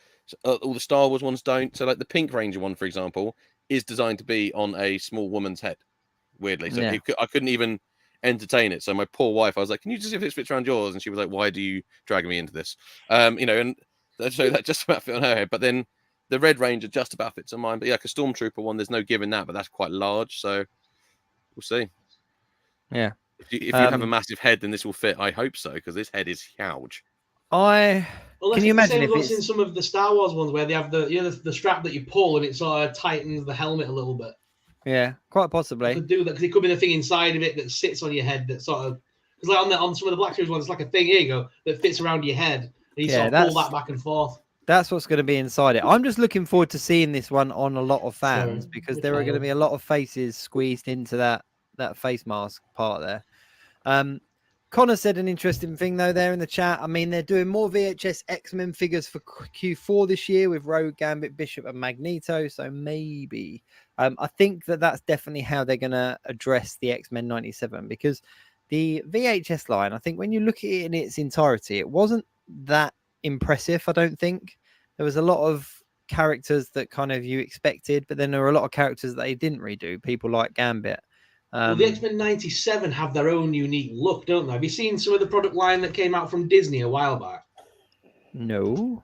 all the Star Wars ones don't. So like the Pink Ranger one, for example, is designed to be on a small woman's head, weirdly. So I couldn't even entertain it. So my poor wife, I was like, can you just see if it fits around yours? And she was like, why do you drag me into this? And so that just about fit on her head. But then the Red Ranger just about fits on mine. But yeah, like a Stormtrooper one, there's no giving that, but that's quite large. So we'll see. Yeah. If you have a massive head, then this will fit. I hope so, because this head is huge. Can you imagine if it's in some of the Star Wars ones where they have the strap that you pull and it sort of tightens the helmet a little bit? Yeah, quite possibly. You could do that, because it could be the thing inside of it that sits on your head that sort of, because like on some of the Black Series ones, it's like a thing, here you go, that fits around your head, and you sort of pull that back and forth. That's what's going to be inside it. I'm just looking forward to seeing this one on a lot of fans, because there are going to be a lot of faces squeezed into that face mask part there. Connor said an interesting thing though there in the chat. I mean, they're doing more VHS X-Men figures for Q4 this year with Rogue, Gambit, Bishop, and Magneto. So maybe I think that's definitely how they're going to address the X-Men 97, because the VHS line, I think when you look at it in its entirety, it wasn't that impressive. I don't think there was a lot of characters that kind of you expected, but then there were a lot of characters that they didn't redo. People like Gambit. Well, the X-Men 97 have their own unique look, don't they? Have you seen some of the product line that came out from Disney a while back? No.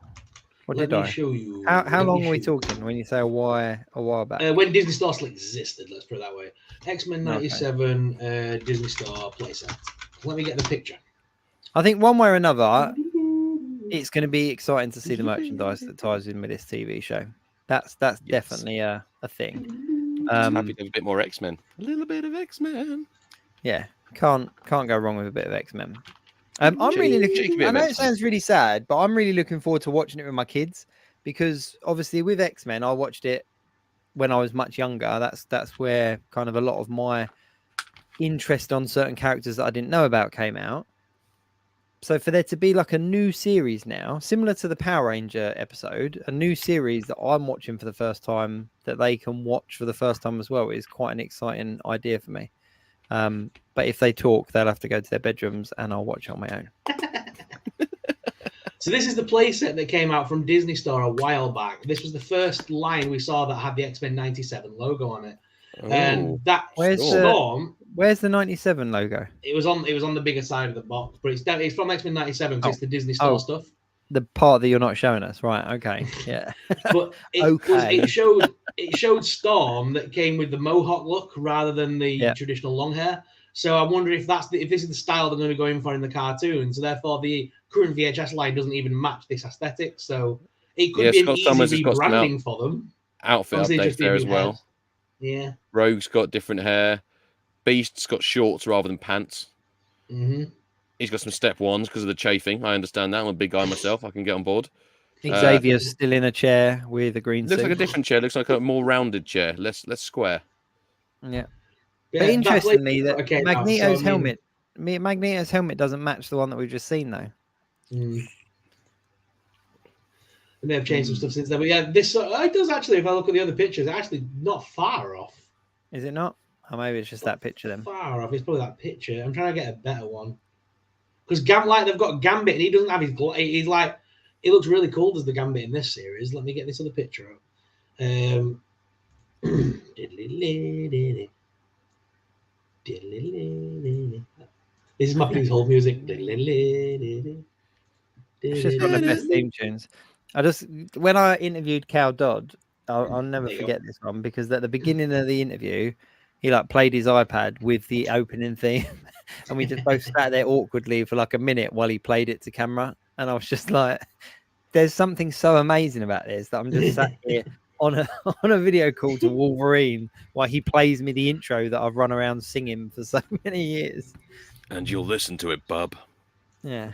What Let did me I? show you. How long are we talking when you say a while back? When Disney Store still existed, let's put it that way. X-Men 97 Disney Store playset. Let me get the picture. I think one way or another, it's going to be exciting to see the merchandise that ties in with this TV show. That's definitely a thing. Happy to have a bit more X-Men. A little bit of X-Men. Yeah, can't go wrong with a bit of X-Men. I'm really looking. I know it sounds really sad, but I'm really looking forward to watching it with my kids because obviously with X-Men, I watched it when I was much younger. That's where kind of a lot of my interest on certain characters that I didn't know about came out. So for there to be like a new series now, similar to the Power Ranger episode, a new series that I'm watching for the first time that they can watch for the first time as well is quite an exciting idea for me. But if they talk, they'll have to go to their bedrooms and I'll watch it on my own. So this is the playset that came out from Disney Store a while back. This was the first line we saw that had the X-Men 97 logo on it. And that Storm. Where's the 97 logo? It was on the bigger side of the box, but it's from X-Men 97 because it's the Disney Store stuff. The part that you're not showing us, right? Okay, yeah. But it showed Storm that came with the mohawk look rather than the traditional long hair. So I wonder if if this is the style they're going to go in for in the cartoon. So therefore, the current VHS line doesn't even match this aesthetic. So it could be an easy rebranding for them. Outfit update there as well. Yeah. Rogue's got different hair. Beast's got shorts rather than pants. Mm-hmm. He's got some step ones because of the chafing. I understand that. I'm a big guy myself. I can get on board. Xavier's still in a chair with a green suit. Looks like a different chair. Looks like a more rounded chair. Less square. Yeah. But interestingly, Magneto's helmet doesn't match the one that we've just seen, though. Mm. They may have changed some stuff since then. But yeah, this it does actually, if I look at the other pictures, actually not far off. Is it not? Or maybe it's just that picture then. Far off. It's probably that picture. I'm trying to get a better one. Because they've got Gambit and he doesn't have his... He's like... He looks really cool, does the Gambit in this series. Let me get this other picture up. This is my Please Hold music. It's just one of the best theme tunes. When I interviewed Cal Dodd, I'll never forget this one because at the beginning of the interview, he played his iPad with the opening theme, and we just both sat there awkwardly for like a minute while he played it to camera. And I was just like, "There's something so amazing about this that I'm just sat here on a video call to Wolverine while he plays me the intro that I've run around singing for so many years." And you'll listen to it, bub. Yeah.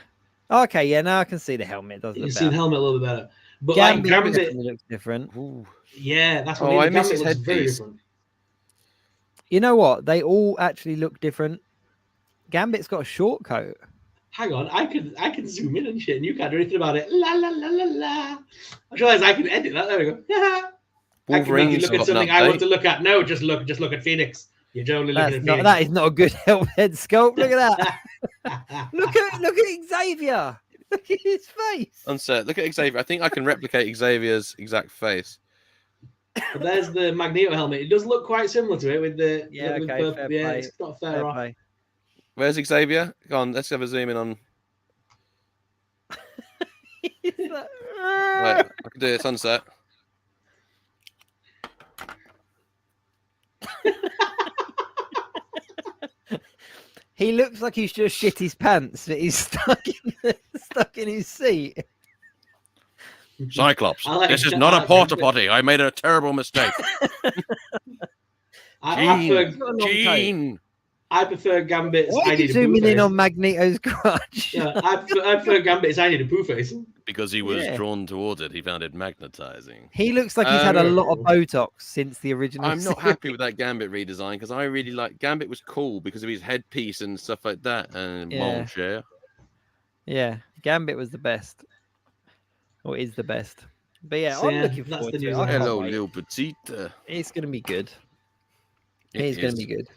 Okay. Yeah. Now I can see the helmet. You can see the helmet a little bit better, but Gambit looks different. Ooh. Yeah, that's what I miss his Gambit looks very different. You know what? They all actually look different. Gambit's got a short coat. Hang on, I can zoom in and shit, and you can't do anything about it. La la la la la. I realize I can edit that. There we go. I can make you look at something I want to look at. No, just look at Phoenix. You're totally looking at Phoenix. That is not a good head sculpt. Look at that. look at Xavier. Look at his face. Unset. Look at Xavier. I think I can replicate Xavier's exact face. But there's the Magneto helmet. It does look quite similar to it with the fair play. It's not fair off. Play. Where's Xavier? Go on, let's have a zoom in on. Right, I can do it. Sunset. He looks like he's just shit his pants, but he's stuck in his seat. Cyclops, this is not a porta potty. I made a terrible mistake. Gene. I prefer Gambit's. Why are you zooming in on Magneto's crotch? Yeah, I prefer Gambit's. I need a poo face. Because he was drawn towards it. He found it magnetizing. He looks like he's had a lot of Botox since the original. I'm not happy with that Gambit redesign because I really like Gambit was cool because of his headpiece and stuff like that. And yeah, Gambit was the best. Or is the best. But yeah, I'm looking forward to it. Hello, little petite. It's going to be good. It's going to be good.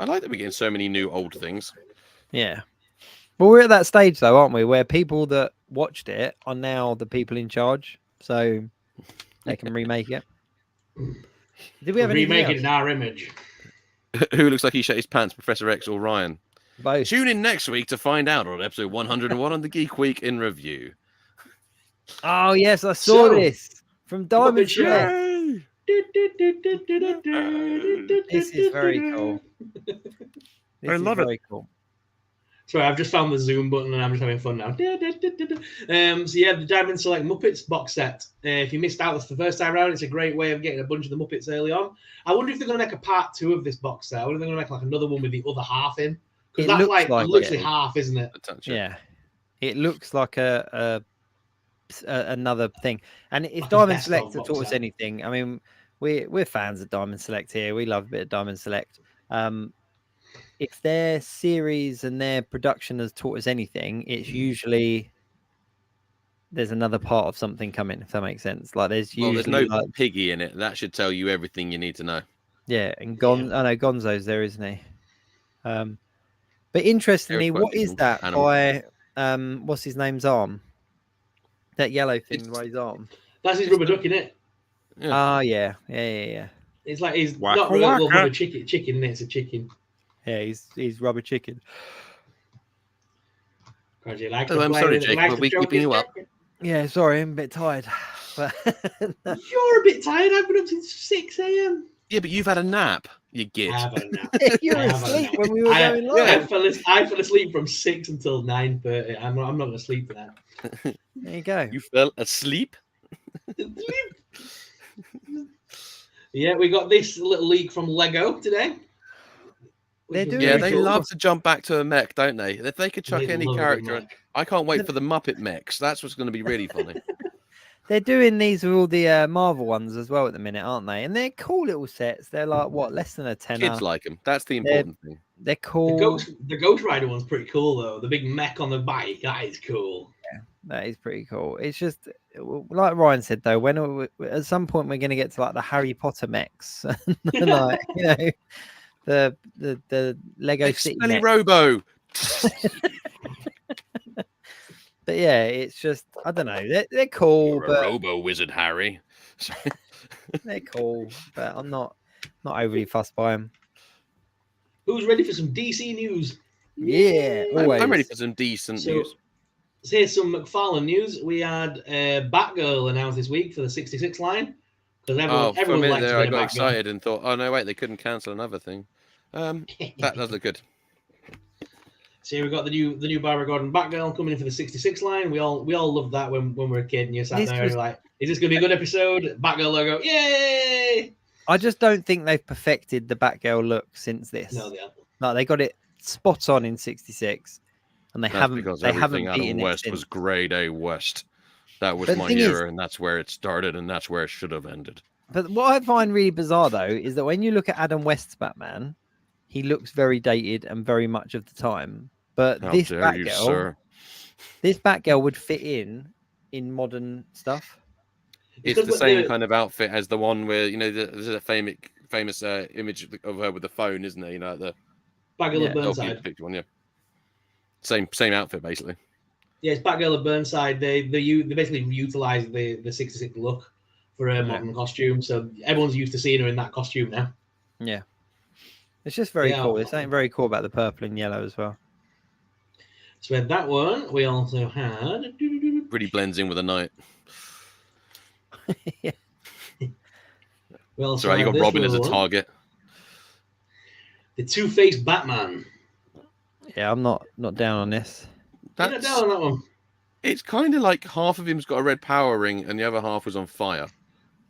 I like that we're getting so many new old things. Yeah. But we're at that stage, though, aren't we? Where people that watched it are now the people in charge. So They can remake it. Did we have anything remake it else? in our image? Who looks like he shut his pants, Professor X or Ryan? Both. Tune in next week to find out on episode 101 on the Geek Week in Review. Oh yes, I saw this from Diamond Muppet Show. Select. This is very cool. I love it. Very cool. Sorry, I've just found the Zoom button and I'm just having fun now. So yeah, the Diamond Select Muppets box set. If you missed out the first time around, it's a great way of getting a bunch of the Muppets early on. I wonder if they're going to make a part 2 of this box set. I wonder if they're going to make like another one with the other half in, because that's like literally half, isn't it? Yeah, it looks like another thing. And if Diamond Select have taught us anything, I mean, we're fans of Diamond Select here. We love a bit of Diamond Select. If their series and their production has taught us anything, it's usually there's another part of something coming, if that makes sense. Like there's usually no Piggy in it. That should tell you everything you need to know. Yeah, and I know Gonzo's there, isn't he? But interestingly, what is that by what's his name's arm? That yellow thing by his arm. That's his rubber duck, isn't it? Oh yeah. It's like he's not really rubber chicken, it's a chicken. Yeah, he's rubber chicken. Like I'm sorry, Jake, but we're keeping you up. Yeah, sorry, I'm a bit tired. But you're a bit tired. I've been up since 6 a.m. Yeah, but you've had a nap, you git. I have a nap. You were asleep when we were going live. I fell asleep from 6 until 9:30. I'm not going to sleep for that. There you go. You fell asleep? Yeah, we got this little leak from Lego today. They love to jump back to a mech, don't they? If they could chuck any character, I can't wait for the Muppet mechs. That's what's going to be really funny. They're doing these with all the Marvel ones as well at the minute, aren't they? And they're cool little sets. They're like less than a tenner. Kids like them. That's the important thing. They're cool. The Ghost Rider one's pretty cool though. The big mech on the bike, that is cool. Yeah, that is pretty cool. It's just like Ryan said though. When at some point we're going to get to like the Harry Potter mechs, like the Lego City Smelly Robo. But yeah, it's just I don't know. They're cool, You're a Robo Wizard, Harry. They're cool, but I'm not overly fussed by them. Who's ready for some DC news? Yeah, always. I'm ready for some decent news. So here's some McFarlane news. We had Batgirl announced this week for the 66 line. Because everyone likes there, I got excited and thought, oh no, wait, they couldn't cancel another thing. That does look good. So we got the new Barbara Gordon Batgirl coming in for the 66 line. We all loved that when we were a kid and you sat there and were like, is this going to be a good episode? Batgirl logo, yay! I just don't think they've perfected the Batgirl look since this. No, they haven't. Like they got it spot on in 66, and they haven't. Because they everything haven't beaten Adam West it was since. grade A West. That was But my the thing is- era, and that's where it started, and that's where it should have ended. But what I find really bizarre though is that when you look at Adam West's Batman, he looks very dated and very much of the time. But How this dare you, sir. Batgirl would fit in modern stuff. It's the same kind of outfit as the one where there's a famous image of her with the phone, isn't there? You know, the Batgirl of Burnside. picture one, yeah. Same outfit basically. Yeah, it's Batgirl of Burnside. They basically utilized the 66 look for a modern costume, so everyone's used to seeing her in that costume now. Yeah, it's just very cool. There's something very cool about the purple and yellow as well. So we had that one. We also had Really blends in with the night. Yeah. We also So you had got this Robin as a one. target. The Two-Faced Batman. Yeah, I'm not down on this. You're not down on that one. It's kind of like half of him's got a red power ring and the other half was on fire.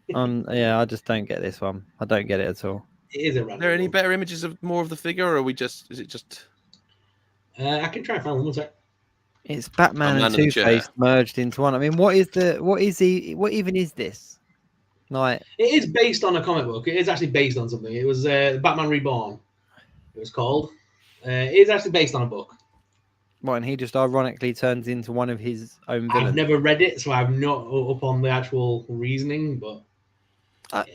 Yeah, I just don't get this one. I don't get it at all. It is a Are there any better images of more of the figure, or is it just? I can try and find one sec. It's Batman I'm and landing the chair. Two-Face merged into one. I mean, what even is this? Like, It is based on a comic book. It is actually based on something. It was Batman Reborn. It was called. It is actually based on a book. right, and he just ironically turns into one of his own villains. I've never read it, so I'm not up on the actual reasoning. But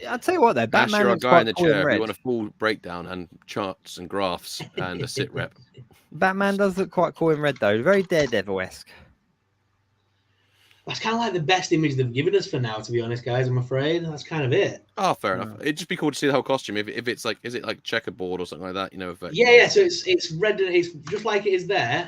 I'll tell you what, though, Batman Asher, our looks guy in the quite cool in chair. If red. you want a full breakdown and charts and graphs and a sit rep. Batman does look quite cool in red, though. Very Daredevil-esque. That's kind of like the best image they've given us for now, to be honest, guys. I'm afraid that's kind of it. Oh, fair enough. It'd just be cool to see the whole costume. If it's like, is it like checkerboard or something like that? You know, Yeah. So it's red and it's just like it is there.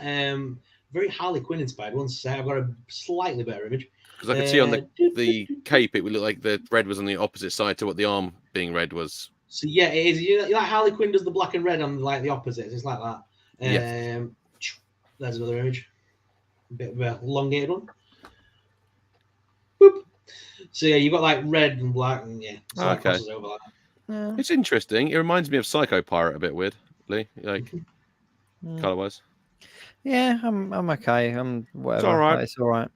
Very Harley Quinn inspired. Once say I've got a slightly better image because I could see on the cape it would look like the red was on the opposite side to what the arm being red was. So yeah, it is. You know, like Harley Quinn does the black and red on like the opposites. It's like that. Yeah. There's another image. A bit of a elongated one. Boop. So yeah, you've got like red and black, and yeah. So that crosses over like that. It's interesting. It reminds me of Psycho Pirate a bit weirdly, like color wise. Yeah, I'm okay. I'm whatever. It's all right. It's all right.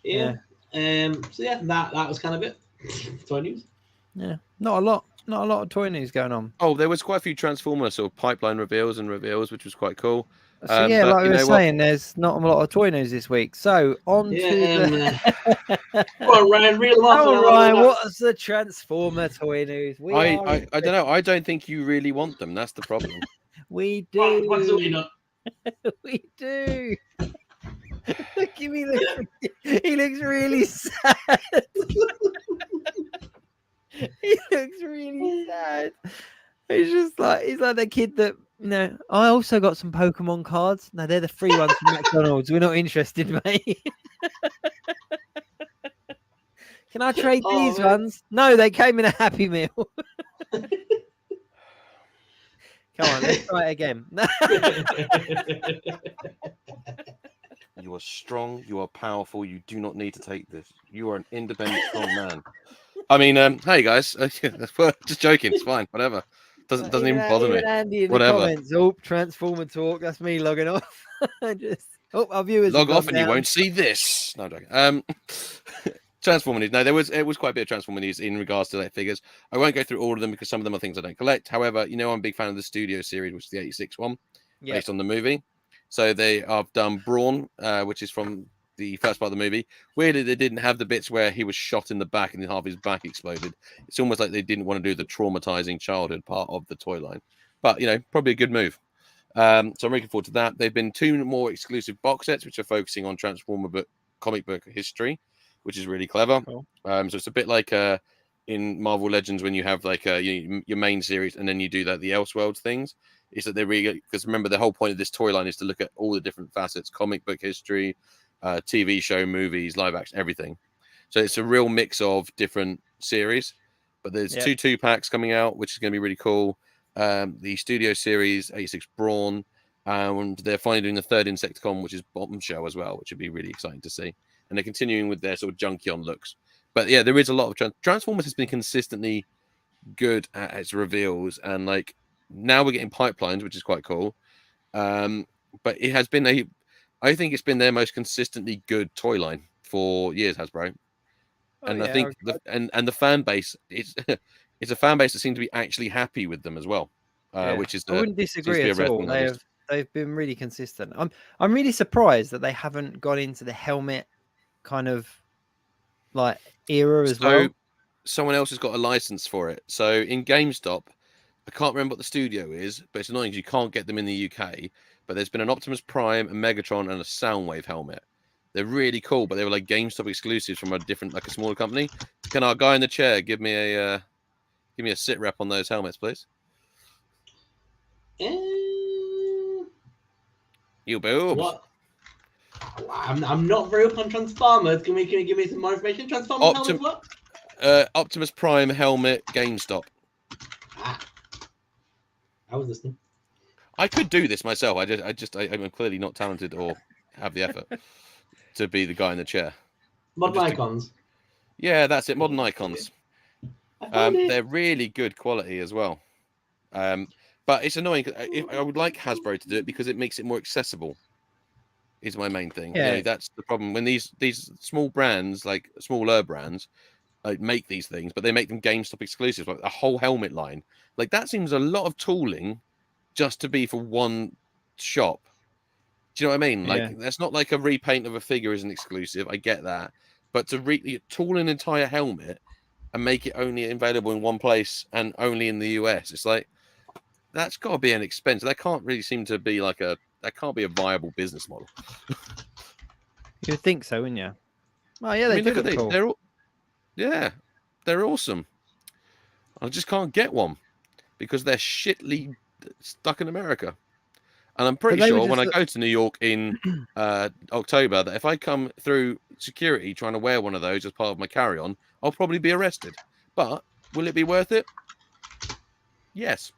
Yeah. So yeah, that was kind of it. Toy news. Yeah, not a lot of toy news going on. Oh, there was quite a few Transformer sort of pipeline reveals, which was quite cool. So yeah, like we were saying, there's not a lot of toy news this week. So on to the. Come on, Ryan, reel them off. Come on, Ryan, what's the Transformer toy news? I don't know. I don't think you really want them. That's the problem. We do. What's we not? We do. Look at me. He looks really sad. He looks really sad. He's like the kid that, you know, I also got some Pokemon cards. No, they're the free ones from McDonald's. We're not interested, mate. Can I trade these ones? No, they came in a Happy Meal. Come on, let's try it again. You are strong. You are powerful. You do not need to take this. You are an independent, strong man. I mean, hey guys, just joking. It's fine. Whatever. Doesn't even bother me. Andy in Whatever. The comments. Oh, Transformer talk. That's me logging off. Our viewers log off, and you won't see this. No, I'm joking. Transformer news. No, it was quite a bit of Transformer news in regards to their figures. I won't go through all of them because some of them are things I don't collect. However, you know, I'm a big fan of the studio series, which is the 86 one, based on the movie. So they have done Brawn, which is from the first part of the movie. Weirdly, they didn't have the bits where he was shot in the back and half his back exploded. It's almost like they didn't want to do the traumatizing childhood part of the toy line. But, you know, probably a good move. So I'm looking forward to that. They've been 2 more exclusive box sets, which are focusing on Transformer comic book history, which is really clever. Cool. So it's a bit like in Marvel Legends when you have like your main series and then you do the Elseworlds things. Is that they really, because remember the whole point of this toy line is to look at all the different facets, comic book history, TV show, movies, live action, everything. So it's a real mix of different series. But there's 2 packs coming out, which is going to be really cool. The studio series 86 Brawn, and they're finally doing the 3rd Insecticon, which is Bombshell as well, which would be really exciting to see. And they're continuing with their sort of Junkion looks. But yeah, there is a lot of Transformers has been consistently good at its reveals, and like now we're getting pipelines, which is quite cool. But it has been I think it's been their most consistently good toy line for years, Hasbro. And I think the fan base, it's a fan base that seems to be actually happy with them as well. Which is I wouldn't disagree at all. They've been really consistent. I'm really surprised that they haven't gone into the helmet kind of like era as well. Someone else has got a license for it. So in GameStop, I can't remember what the studio is, but it's annoying because you can't get them in the UK. But there's been an Optimus Prime, a Megatron, and a Soundwave helmet. They're really cool, but they were like GameStop exclusives from a smaller company. Can our guy in the chair give me a sit rep on those helmets, please? You boobs. What? I'm not very up on Transformers. Can you give me some more information? Transformers helmet what? Optimus Prime helmet, GameStop. I was listening. I could do this myself. I'm clearly not talented or have the effort to be the guy in the chair. Modern icons. Yeah, that's it. Modern icons. They're really good quality as well. But it's annoying. I would like Hasbro to do it because it makes it more accessible. Is my main thing. Yeah. You know, that's the problem when these small brands, like smaller brands, make these things, but they make them GameStop exclusives, like a whole helmet line. Like that seems a lot of tooling just to be for one shop. Do you know what I mean? Like that's not like a repaint of a figure is an exclusive. I get that, but to tool an entire helmet and make it only available in one place and only in the US, it's like that's got to be an expense. That can't really seem to be that can't be a viable business model. You'd think so, wouldn't you? Oh yeah, I they mean, do look at look these. cool. They're awesome. I just can't get one because they're shitly stuck in America. And I'm pretty they were sure when I just go to New York in October that if I come through security trying to wear one of those as part of my carry-on, I'll probably be arrested. But will it be worth it? Yes.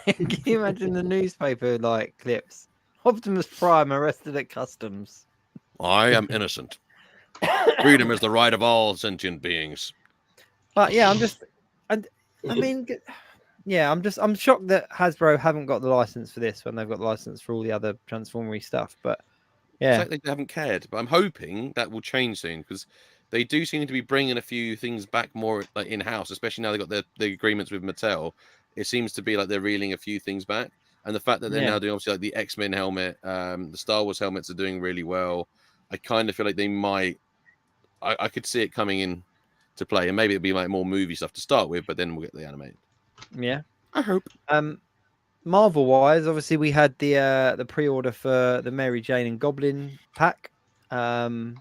Can you imagine the newspaper like clips? Optimus Prime arrested at customs. I am innocent. Freedom is the right of all sentient beings. But yeah, I mean, yeah, I'm shocked that Hasbro haven't got the license for this when they've got the license for all the other Transformery stuff. But yeah, It's like they haven't cared. But I'm hoping that will change soon because they do seem to be bringing a few things back more like in-house, especially now they've got the agreements with Mattel. It seems to be like they're reeling a few things back. And the fact that they're now doing obviously like the X-Men helmet, the Star Wars helmets are doing really well. I kind of feel like they might. I could see it coming in to play, and maybe it'll be like more movie stuff to start with, but then we'll get the animated. Yeah, I hope. Marvel wise, obviously we had the pre-order for the Mary Jane and Goblin pack. Go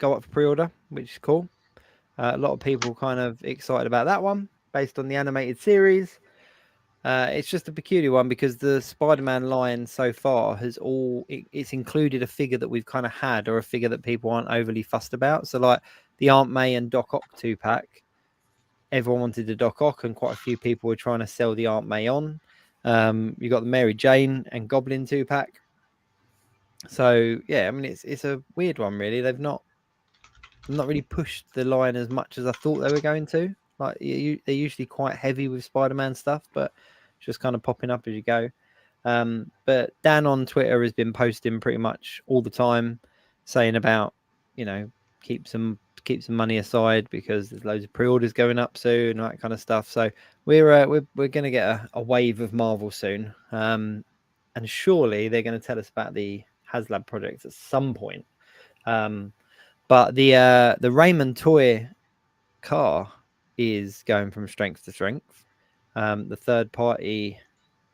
up for pre-order, which is cool. A lot of people kind of excited about that one based on the animated series. It's just a peculiar one because the Spider-Man line so far has it's included a figure that we've kind of had or a figure that people aren't overly fussed about. So like the Aunt May and Doc Ock 2-pack, everyone wanted the Doc Ock and quite a few people were trying to sell the Aunt May on. You got the Mary Jane and Goblin 2-pack. So yeah, I mean it's a weird one really. They've not really pushed the line as much as I thought they were going to. Like they're usually quite heavy with Spider-Man stuff, but just kind of popping up as you go. But Dan on Twitter has been posting pretty much all the time, saying about keep some money aside because there's loads of pre-orders going up soon, and that kind of stuff. So we're going to get a wave of Marvel soon, and surely they're going to tell us about the HasLab projects at some point. But the Raymond toy car is going from strength to strength. The third party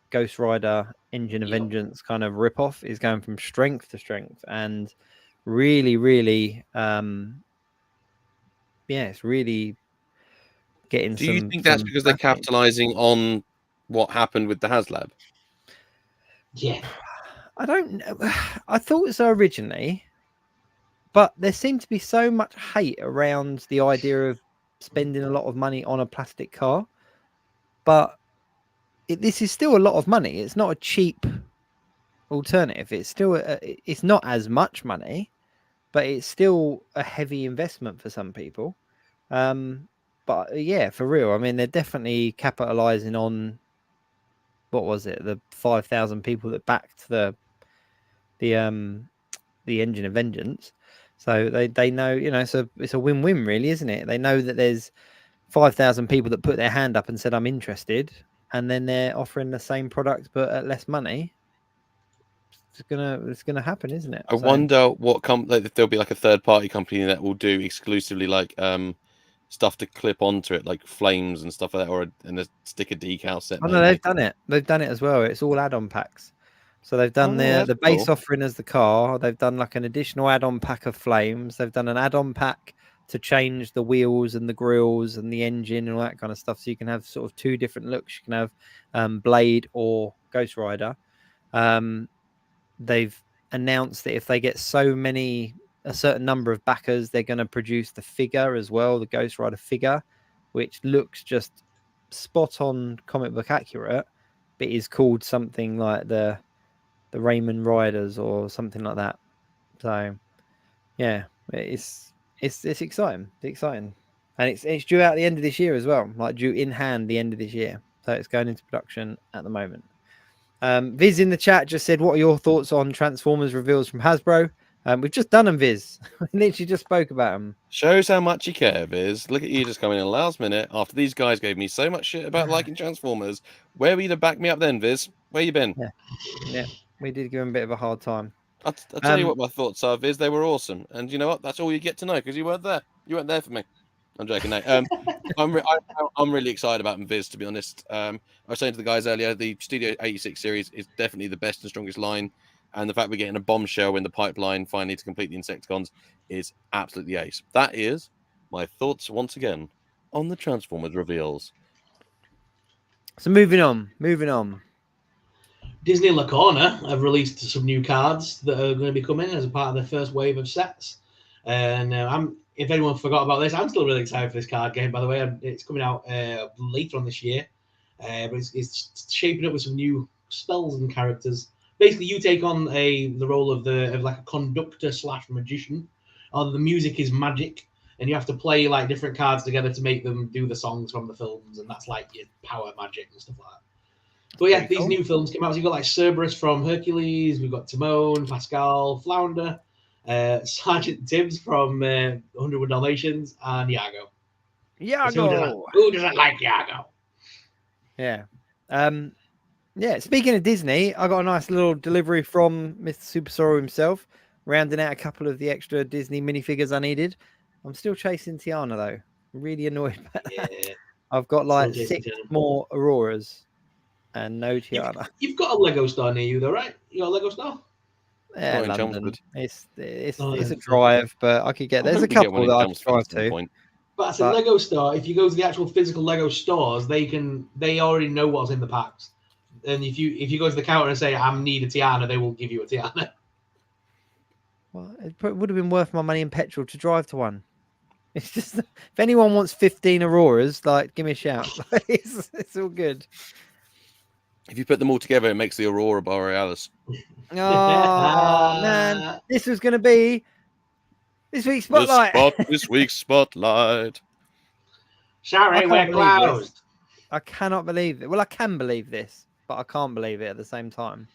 Ghost Rider Engine of Vengeance kind of ripoff is going from strength to strength, and really, it's really getting. Do you think that's because they're capitalizing on what happened with the HasLab? Yeah, I don't know. I thought so originally, but there seemed to be so much hate around the idea of spending a lot of money on a plastic car, but this is still a lot of money. It's not a cheap alternative. It's still it's not as much money, but it's still a heavy investment for some people. But yeah, for real, I mean, they're definitely capitalizing on what was it, the 5,000 people that backed the Engine of Vengeance. So they know, it's a win-win really, isn't it? They know that there's 5,000 people that put their hand up and said, I'm interested. And then they're offering the same product, but at less money. It's gonna happen, isn't it? I wonder what if there'll be like a third party company that will do exclusively like stuff to clip onto it, like flames and stuff like that, or a sticker decal set. Oh no, they've done it. They've done it as well. It's all add-on packs. So they've done the base offering as the car. They've done like an additional add-on pack of flames. They've done an add-on pack to change the wheels and the grills and the engine and all that kind of stuff. So you can have sort of two different looks. You can have Blade or Ghost Rider. They've announced that if they get a certain number of backers, they're going to produce the figure as well, the Ghost Rider figure, which looks just spot on comic book accurate, but is called something like the Raymond Riders or something like that. So yeah, it's exciting. It's exciting. And it's due out the end of this year as well, like due in hand the end of this year. So it's going into production at the moment. Viz in the chat just said, what are your thoughts on Transformers reveals from Hasbro? We've just done them, Viz. Literally just spoke about them. Shows how much you care, Viz. Look at you just coming in last minute after these guys gave me so much shit about liking Transformers. Where were you to back me up then, Viz? Where you been? Yeah, we did give him a bit of a hard time. I'll tell you what my thoughts are, Viz. They were awesome. And you know what? That's all you get to know because you weren't there. You weren't there for me. I'm joking, mate. I'm really excited about Viz, to be honest. I was saying to the guys earlier, the Studio 86 series is definitely the best and strongest line and the fact we're getting a bombshell in the pipeline finally to complete the Insecticons is absolutely ace. That is my thoughts once again on the Transformers reveals. So moving on. Disney La Corner have released some new cards that are going to be coming as a part of their first wave of sets. And if anyone forgot about this, I'm still really excited for this card game, by the way. It's coming out later on this year. But it's shaping up with some new spells and characters. Basically, you take on the role of like a conductor / magician. The music is magic, and you have to play like different cards together to make them do the songs from the films, and that's like your power magic and stuff like that. But yeah, these new films came out. So you've got like Cerberus from Hercules, we've got Timon, Pascal, Flounder, Sergeant Tibbs from 101 Dalmatians, and Iago. Iago. Who doesn't like Iago? Yeah. Yeah, speaking of Disney, I got a nice little delivery from Mr. Super Sorrow himself, rounding out a couple of the extra Disney minifigures I needed. I'm still chasing Tiana, though. I'm really annoyed about that. I've got like 6 more Auroras and no Tiana. You've got a Lego store near you, though, right? You got a Lego store? Yeah, London. It's a drive, but I could get. There's a couple that I could drive to. But as a Lego store, if you go to the actual physical Lego stores, they already know what's in the packs. And if you go to the counter and say I need a Tiana, they will give you a Tiana. Well, it would have been worth my money in petrol to drive to one. It's just if anyone wants 15 Auroras, like give me a shout. It's all good. If you put them all together, it makes the Aurora Borealis. Oh man, this was going to be this week's spotlight. This week's spotlight. Sorry, we're closed. I cannot believe it. Well, I can believe this, but I can't believe it at the same time.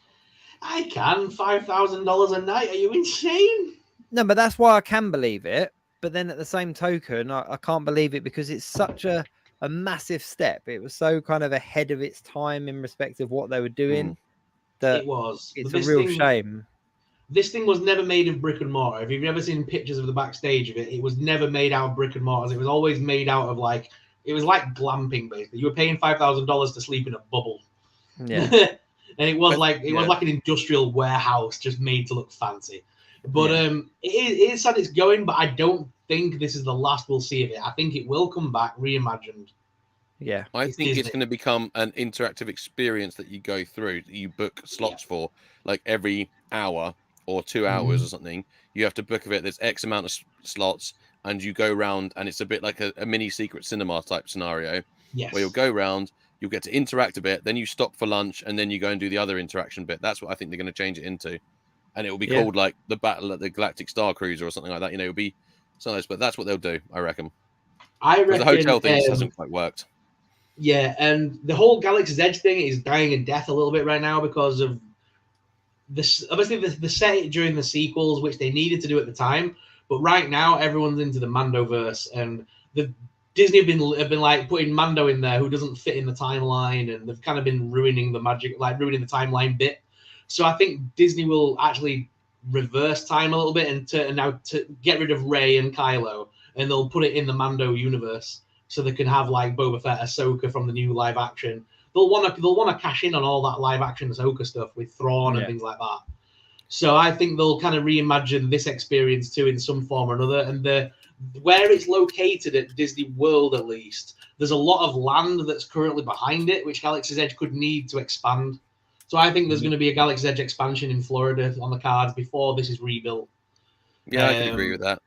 I can. $5,000 a night. Are you insane? No, but that's why I can believe it. But then at the same token, I can't believe it because it's such a massive step. It was so kind of ahead of its time in respect of what they were doing. That it was. It's a real shame. This thing was never made of brick and mortar. If you've ever seen pictures of the backstage of it, it was never made out of brick and mortars. It was always made out of it was like glamping, basically. You were paying $5,000 to sleep in a bubble. Yeah. And it was like an industrial warehouse just made to look fancy. But it is sad it's going, but I don't think this is the last we'll see of it. I think it will come back reimagined. Yeah. I think it's going to become an interactive experience that you go through, that you book slots for, like every hour or 2 hours or something. You have to book of it. There's X amount of slots, and you go round, and it's a bit like a mini secret cinema type scenario. Yes. Where you'll go round, you'll get to interact a bit, then you stop for lunch, and then you go and do the other interaction bit. That's what I think they're going to change it into. And it will be called like the Battle at the Galactic Star Cruiser or something like that. You know, it'll be something else, but that's what they'll do, I reckon. I reckon the hotel thing just hasn't quite worked. Yeah, and the whole Galaxy's Edge thing is dying a death a little bit right now because of this. Obviously, the set during the sequels, which they needed to do at the time, but right now everyone's into the Mandoverse, and the Disney have been like putting Mando in there who doesn't fit in the timeline, and they've kind of been ruining the magic, like ruining the timeline bit. So I think Disney will actually reverse time a little bit and now to get rid of Rey and Kylo, and they'll put it in the Mando universe. So they can have like Boba Fett, Ahsoka from the new live action. They'll want to cash in on all that live action Ahsoka stuff with Thrawn and things like that. So I think they'll kind of reimagine this experience too in some form or another. And where it's located at Disney World, at least, there's a lot of land that's currently behind it, which Galaxy's Edge could need to expand. So I think there's going to be a Galaxy's Edge expansion in Florida on the cards before this is rebuilt. Yeah, I can agree with that.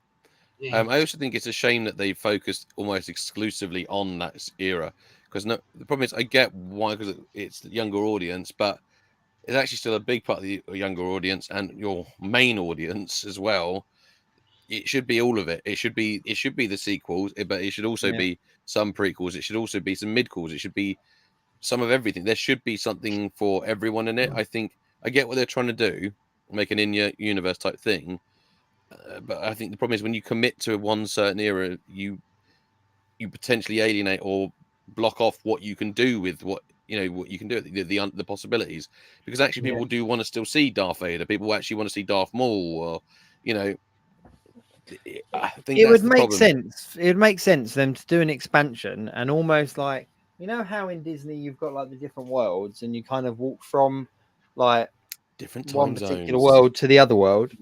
Yeah. I also think it's a shame that they focused almost exclusively on that era, because the problem is I get why, because it's the younger audience, but it's actually still a big part of the younger audience and your main audience as well. It should be all of it. It should be the sequels, but it should also be some prequels. It should also be some midquels. It should be some of everything. There should be something for everyone in it. I think I get what they're trying to do, make an in-universe type thing. But I think the problem is when you commit to one certain era, you potentially alienate or block off what you can do with what you can do, the possibilities. Because actually, people do want to still see Darth Vader. People actually want to see Darth Maul, or I think it would make sense. It would make sense for them to do an expansion and almost like how in Disney you've got like the different worlds and you kind of walk from like different one time particular zones. world to the other world,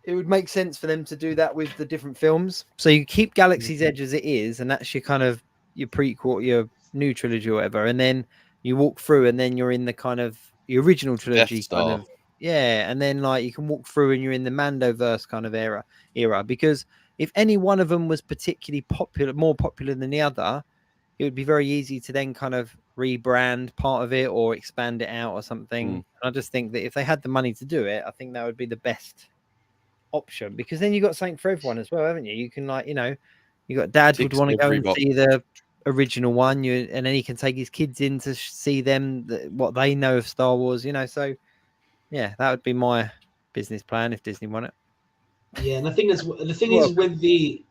it would make sense for them to do that with the different films. So you keep Galaxy's Edge as it is, and that's your kind of your prequel, your new trilogy or whatever, and then you walk through, and then you're in the kind of the original trilogy kind of and then like you can walk through, and you're in the Mandoverse kind of era. Because if any one of them was particularly popular, more popular than the other, it would be very easy to then kind of rebrand part of it or expand it out or something. I just think that if they had the money to do it, I think that would be the best option, because then you got something for everyone as well, haven't you? You can, like, you know, you got dad would want to go and see the original one, and then he can take his kids in to see them what they know of Star Wars, you know. So yeah, that would be my business plan if Disney want it. Yeah, and the thing is with the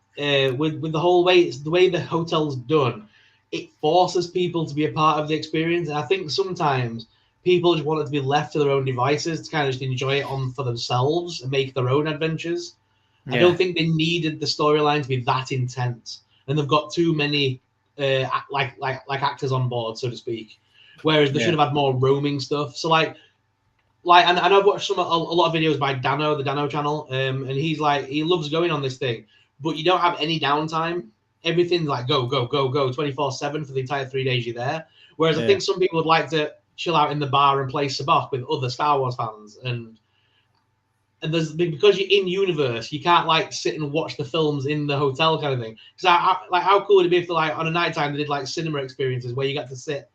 whole way the way the hotel's done, it forces people to be a part of the experience. And I think sometimes people just want it to be left to their own devices to kind of just enjoy it on for themselves and make their own adventures. I don't think they needed the storyline to be that intense, and they've got too many like actors on board, so to speak. Whereas they should have had more roaming stuff. So and I've watched a lot of videos by Dano, the Dano channel, and he's like, he loves going on this thing, but you don't have any downtime. Everything's like go 24/7 for the entire 3 days you're there. Whereas I think some people would like to chill out in the bar and play sabacc with other Star Wars fans, and there's, because you're in universe, you can't like sit and watch the films in the hotel kind of thing. Because like, how cool would it be if like on a night time they did like cinema experiences where you get to sit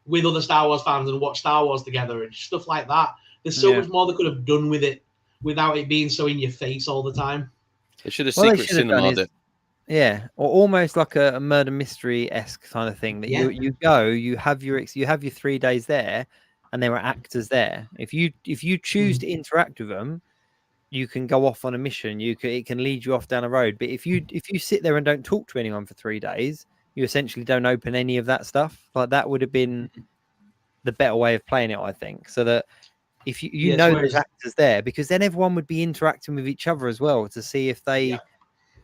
with other Star Wars fans and watch Star Wars together and stuff like that. There's so much more they could have done with it without it being so in your face all the time. They should have secret cinema it. Yeah, or almost like a murder mystery-esque kind of thing that you go, you have your 3 days there, and there are actors there. If you choose to interact with them, you can go off on a mission. It can lead you off down a road. But if you sit there and don't talk to anyone for 3 days, you essentially don't open any of that stuff. Like, that would have been the better way of playing it, I think. So that if you know there's actors there, because then everyone would be interacting with each other as well to see if they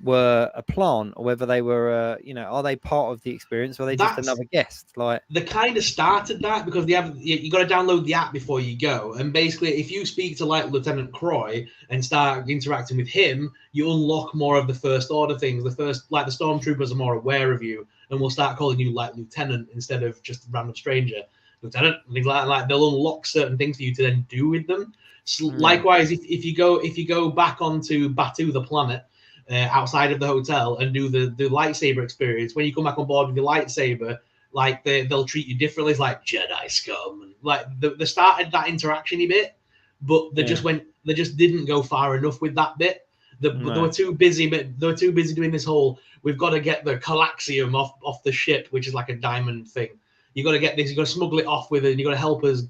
were a plant or whether they were are they part of the experience, or are they just another guest? Like, they kind of started that because you got to download the app before you go, and basically if you speak to like Lieutenant Croy and start interacting with him, you unlock more of the first order things. The stormtroopers are more aware of you and will start calling you like Lieutenant instead of just a random stranger. Lieutenant, and things like they'll unlock certain things for you to then do with them. So likewise, if you go back onto Batu, the planet, outside of the hotel, and do the lightsaber experience, when you come back on board with your lightsaber, like they'll treat you differently. It's like Jedi scum. Like they started that interactiony bit, but they just didn't go far enough with that bit. They were too busy. They were too busy doing this whole, we've got to get the Calaxium off the ship, which is like a diamond thing. You got to get this. You got to smuggle it off with it. And you got to help us,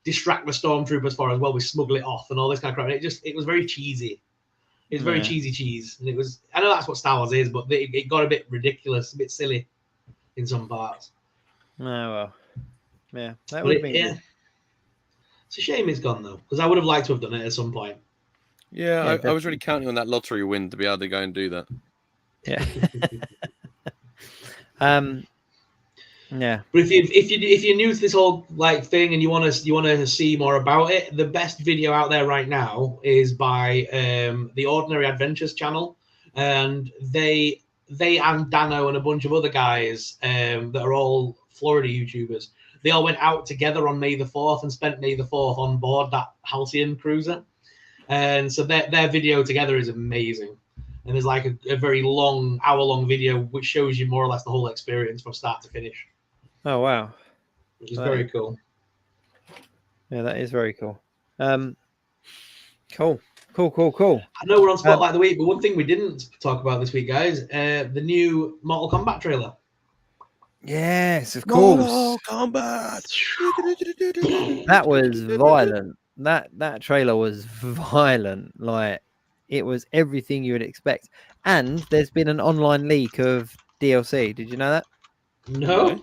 distract the stormtroopers for us while we smuggle it off and all this kind of crap. And it was very cheesy. It was very cheesy cheese, and it was. I know that's what Star Wars is, but it got a bit ridiculous, a bit silly in some parts. Oh well, yeah, that would have been. Yeah, it's a shame it's gone though, because I would have liked to have done it at some point. Yeah, I was really counting on that lottery win to be able to go and do that. Yeah. Yeah. But if you're new to this whole like thing and you want to see more about it, the best video out there right now is by the Ordinary Adventures channel, and they and Dano and a bunch of other guys that are all Florida YouTubers. They all went out together on May the 4th and spent May the 4th on board that Halcyon cruiser, and so their video together is amazing. And there's like a very long, hour-long video which shows you more or less the whole experience from start to finish. Oh wow, which is very cool. Yeah, that is very cool. Cool. I know we're on Spotlight of the Week, but one thing we didn't talk about this week, guys, the new Mortal Kombat trailer. Yes, of course. Mortal Kombat. That was violent. That trailer was violent. Like, it was everything you would expect. And there's been an online leak of DLC. Did you know that? No.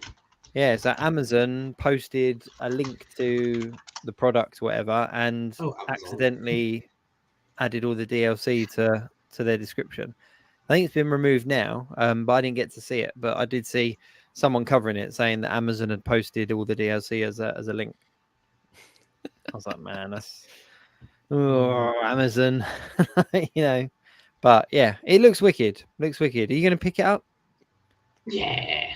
Yeah, so Amazon posted a link to the product, whatever, and accidentally added all the DLC to their description. I think it's been removed now, but I didn't get to see it. But I did see someone covering it saying that Amazon had posted all the DLC as a link. was like, man, that's Amazon, But yeah, it looks wicked. Looks wicked. Are you going to pick it up? Yeah.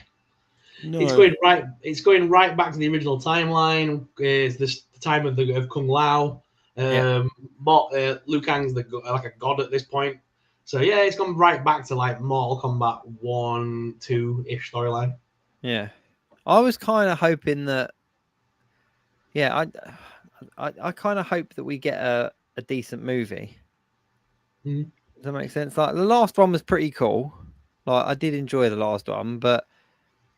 No. It's going right back to the original timeline. It's the time of Kung Lao. Liu Kang's like a god at this point. So yeah, it's gone right back to like Mortal Kombat 1, 2-ish storyline. Yeah, I was kind of hoping that. Yeah, I kind of hope that we get a decent movie. Mm. Does that make sense? Like the last one was pretty cool. Like I did enjoy the last one, but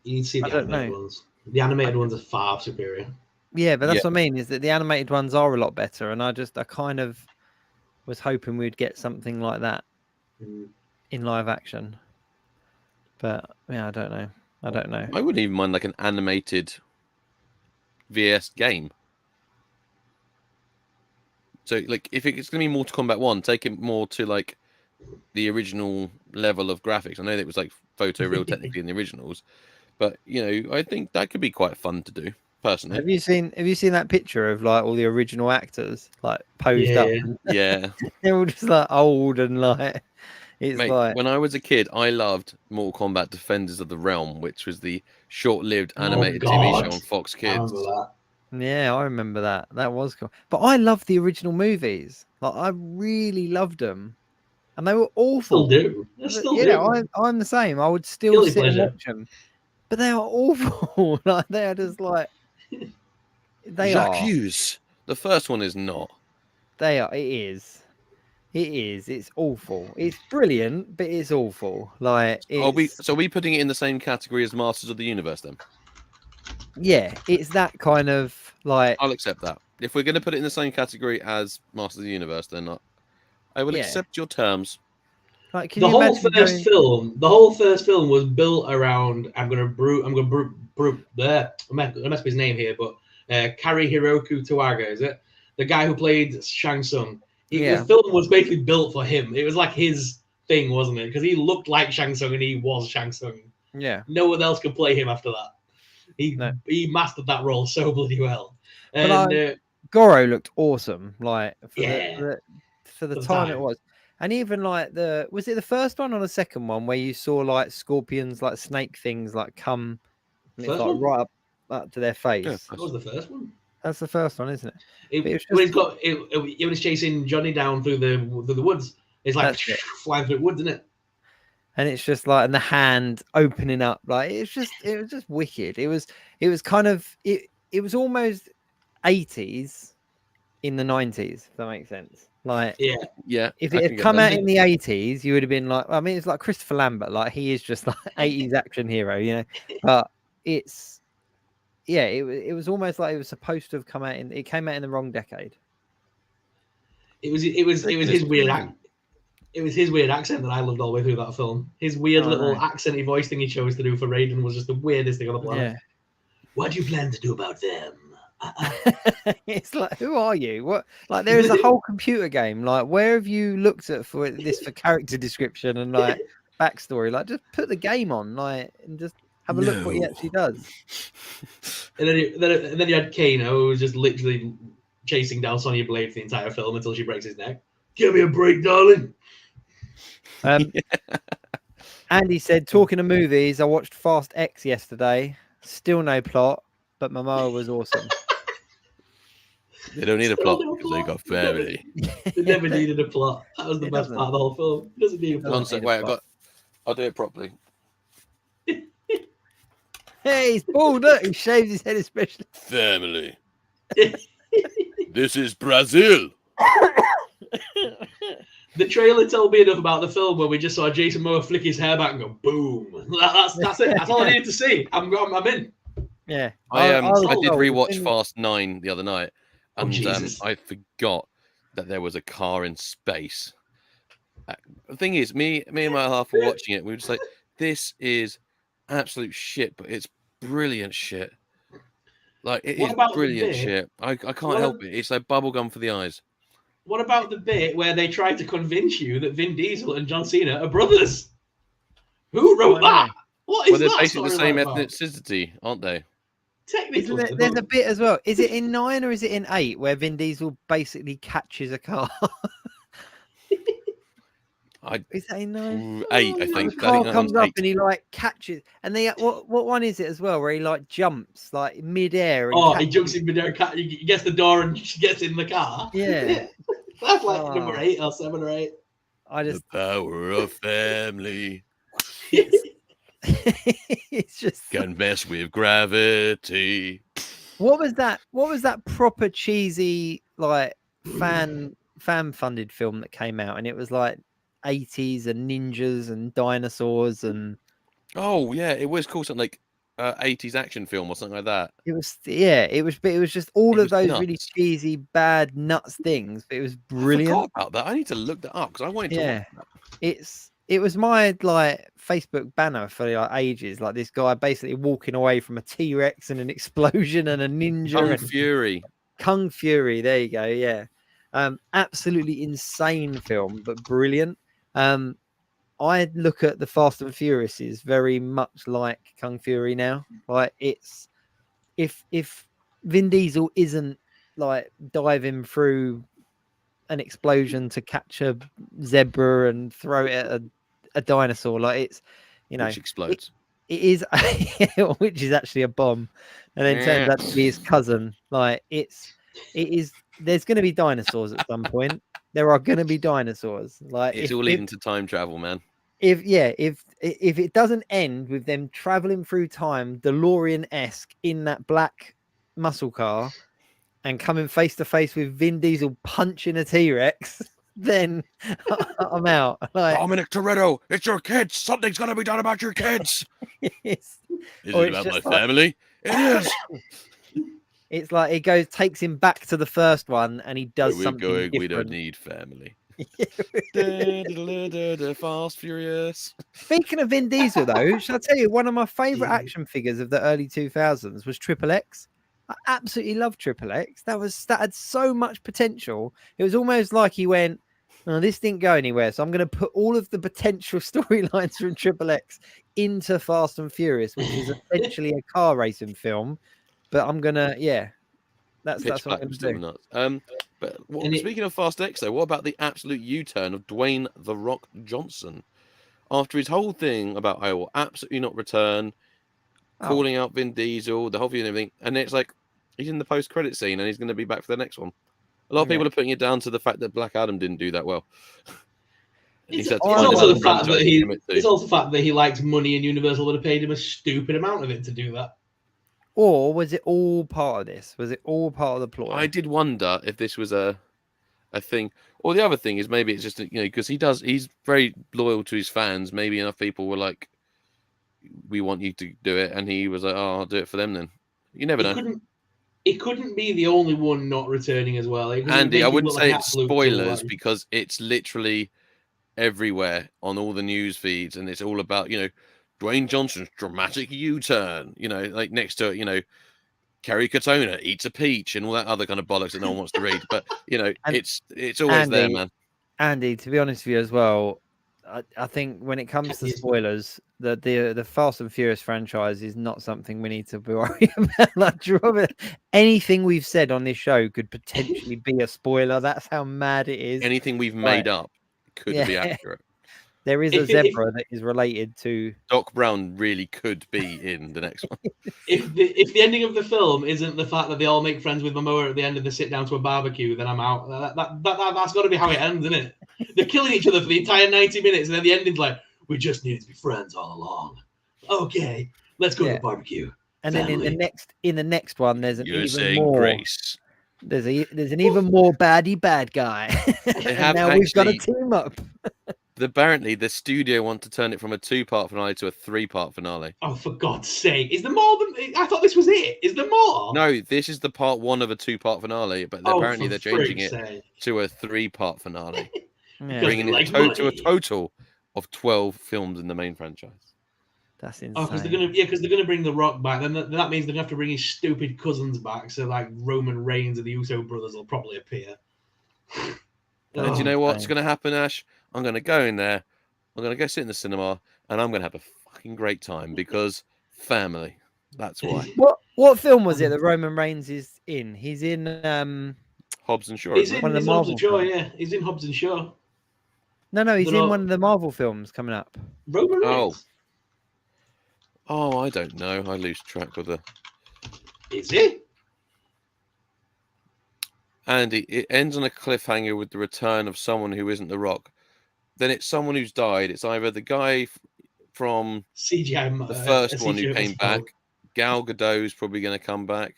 you need to see the animated ones. The animated ones are far superior. Yeah, but that's what I mean, is that the animated ones are a lot better, and I kind of was hoping we'd get something like that in live action. But yeah, I don't know. I wouldn't even mind like an animated VS game. So like if it's going to be Mortal Kombat 1, take it more to like the original level of graphics. I know that it was like photoreal technically in the originals, but I think that could be quite fun to do. Personally, have you seen that picture of like all the original actors like posed up? Yeah, they're all just like old and like it's Mate, like when I was a kid, I loved Mortal Kombat Defenders of the Realm, which was the short-lived animated TV show on Fox Kids. Yeah, I remember that. That was cool. But I love the original movies. Like I really loved them, and they were awful. Still do. I'm the same. I would still sit and watch them, but they are awful. Like they are just like they Jacques are. Hughes. The first one is not. They are. It is. It's awful. It's brilliant, but it's awful. Like, Are we putting it in the same category as Masters of the Universe then? Yeah, it's that kind of like. I'll accept that. If we're going to put it in the same category as Masters of the Universe, then I will accept your terms. Like, the whole first film was built around. I'm gonna mess up his name here, but Kari Hiroku Tawaga, is it? The guy who played Shang Tsung. The film was basically built for him. It was like his thing, wasn't it? Because he looked like Shang Tsung and he was Shang Tsung. Yeah. No one else could play him after that. He mastered that role so bloody well. And Goro looked awesome. Like for the time it was. And even like was it the first one or the second one where you saw like scorpions, like snake things, like come and it's like right up to their face? Yeah, that was the first one. That's the first one, isn't it? When it's chasing Johnny down through the woods, it's like flying through the woods, isn't it? And it's just like, and the hand opening up, like it was just wicked. It was kind of it was almost 80s in the 90s, if that makes sense. Like yeah. If it had come out in the 80s, you would have been like, I mean, it's like Christopher Lambert, like he is just like 80s action hero, But it was almost like it was supposed to have come out it came out in the wrong decade. It was his weird It was his weird accent that I loved all the way through that film. His weird little accenty voice thing he chose to do for Raiden was just the weirdest thing on the planet. Yeah. What do you plan to do about them? It's like, who are you? What? Like, there is a whole computer game. Like, where have you looked at for character description and like backstory? Like, just put the game on, like, and just have a look what he actually does. And then you had Kano, who was just literally chasing down Sonya Blade for the entire film until she breaks his neck. Give me a break, darling. Andy said, talking of movies, I watched Fast X yesterday. Still no plot, but Momoa was awesome. They don't need a plot because they got family. They never needed a plot. That was the best part of the whole film. It doesn't need a plot. Wait, I'll do it properly. Hey, he's bald. Look, he shaved his head especially. Family. This is Brazil. The trailer told me enough about the film where we just saw Jason Momoa flick his hair back and go boom. That's it. That's all I needed to see. I'm in. Yeah. I did rewatch Fast 9 the other night, and I forgot that there was a car in space. The thing is, me and my half were watching it. We were just like, this is absolute shit, but it's brilliant shit. Like, it is brilliant shit. I can't help it. It's like bubblegum for the eyes. What about the bit where they tried to convince you that Vin Diesel and John Cena are brothers? Who wrote that? What is they're that? basically the same ethnicity, aren't they? Technically, there's a bit as well. Is it in 9 or is it in 8 where Vin Diesel basically catches a car? Is that in 9? 8, I think. The car that comes one's up 8. and he like catches, and they what one is it as well where he like jumps like mid-air? And he jumps in midair, he gets the door and gets in the car. Yeah. That's like number 8 or 7 or 8. The power of family. It's just can mess with gravity. What was that proper cheesy like fan funded film that came out, and it was like 80s and ninjas and dinosaurs and Oh yeah, it was called something like 80s action film or something like that. it was just all It of was those nuts. really cheesy bad nuts things, but it was I brilliant. forgot about that. I need to look that up because I wanted to watch that. It was my like Facebook banner for like ages. Like this guy basically walking away from a T-Rex and an explosion and a ninja. Kung and Fury. Kung Fury. There you go. Yeah, absolutely insane film, but brilliant. I look at the Fast and Furious is very much like Kung Fury now. Like it's if Vin Diesel isn't like diving through an explosion to catch a zebra and throw it at a dinosaur, like it's which explodes. It is which is actually a bomb, and then turns out to be his cousin. Like it is. There's going to be dinosaurs at some point. There are going to be dinosaurs. Like it's all leading to time travel, man. If it doesn't end with them traveling through time, DeLorean-esque in that black muscle car, and coming face to face with Vin Diesel punching a T-Rex, then I'm out. Like, Dominic Toretto, it's your kids. Something's gonna be done about your kids. Is it about my family? It is. It's like it takes him back to the first one, and he does something different. We don't need family. Fast Furious. Speaking of Vin Diesel, though, shall I tell you, one of my favorite action figures of the early 2000s was Triple X. I absolutely love Triple X. That had so much potential. It was almost like he went, "Oh, this didn't go anywhere, so I'm going to put all of the potential storylines from Triple X into Fast and Furious, which is essentially a car racing film." But I'm gonna, that's what I'm gonna do. Nuts. But speaking of Fast X, though, what about the absolute U-turn of Dwayne "The Rock" Johnson? After his whole thing about I will absolutely not return, calling out Vin Diesel, the whole thing and everything, and it's like he's in the post-credit scene and he's going to be back for the next one. A lot of people are putting it down to the fact that Black Adam didn't do that well. It's also the fact that he likes money, and Universal would have paid him a stupid amount of it to do that. Or was it all part of this? Was it all part of the plot? I did wonder if this was a thing. Or the other thing is maybe it's just, because he's very loyal to his fans. Maybe enough people were like, we want you to do it. And he was like, oh, I'll do it for them then. You never know. It couldn't be the only one not returning as well. Andy, I wouldn't say it's spoilers because it's literally everywhere on all the news feeds. And it's all about, Dwayne Johnson's dramatic U-turn, like next to it, Kerry Katona eats a peach and all that other kind of bollocks that no one wants to read. But, it's always Andy, there, man. Andy, to be honest with you as well, I think when it comes to spoilers, the Fast and Furious franchise is not something we need to be worried about. Like, anything we've said on this show could potentially be a spoiler. That's how mad it is. Anything we've made up could be accurate. There is a zebra that is related to Doc Brown. Really could be in the next one. If the ending of the film isn't the fact that they all make friends with Momoa at the end and they sit down to a barbecue, then I'm out. That's got to be how it ends, isn't it? They're killing each other for the entire 90 minutes, and then the ending's like, we just needed to be friends all along. Okay, let's go to the barbecue. And then in the next one, there's an Grace. There's an even more bad guy. And now we've got to team up. Apparently, the studio want to turn it from a 2-part finale to a 3-part finale. Oh, for God's sake! Is there more than? I thought this was it. Is there more? No, this is the part 1 of a 2-part finale, but apparently they're changing it to a 3-part finale, bringing it to a total of 12 films in the main franchise. That's insane. Oh, because they're gonna bring The Rock back. Then that means they're gonna have to bring his stupid cousins back. So like Roman Reigns and the Uso brothers will probably appear. And do you know what's going to happen, Ash? I'm going to go in there. I'm going to go sit in the cinema, and I'm going to have a fucking great time because family. That's why. What film was it that Roman Reigns is in? He's in Hobbs and Shaw. He's isn't in it? one of the Hobbs Marvel and Shaw, films. yeah. He's in Hobbs and Shaw. No, he's But in not- one of the Marvel films coming up. Roman Reigns. Oh, I don't know. I lose track with the. Is he? Andy, it ends on a cliffhanger with the return of someone who isn't The Rock. Then it's someone who's died. It's either the guy from CGI. the first one who CGI came back. Gal Gadot's probably going to come back.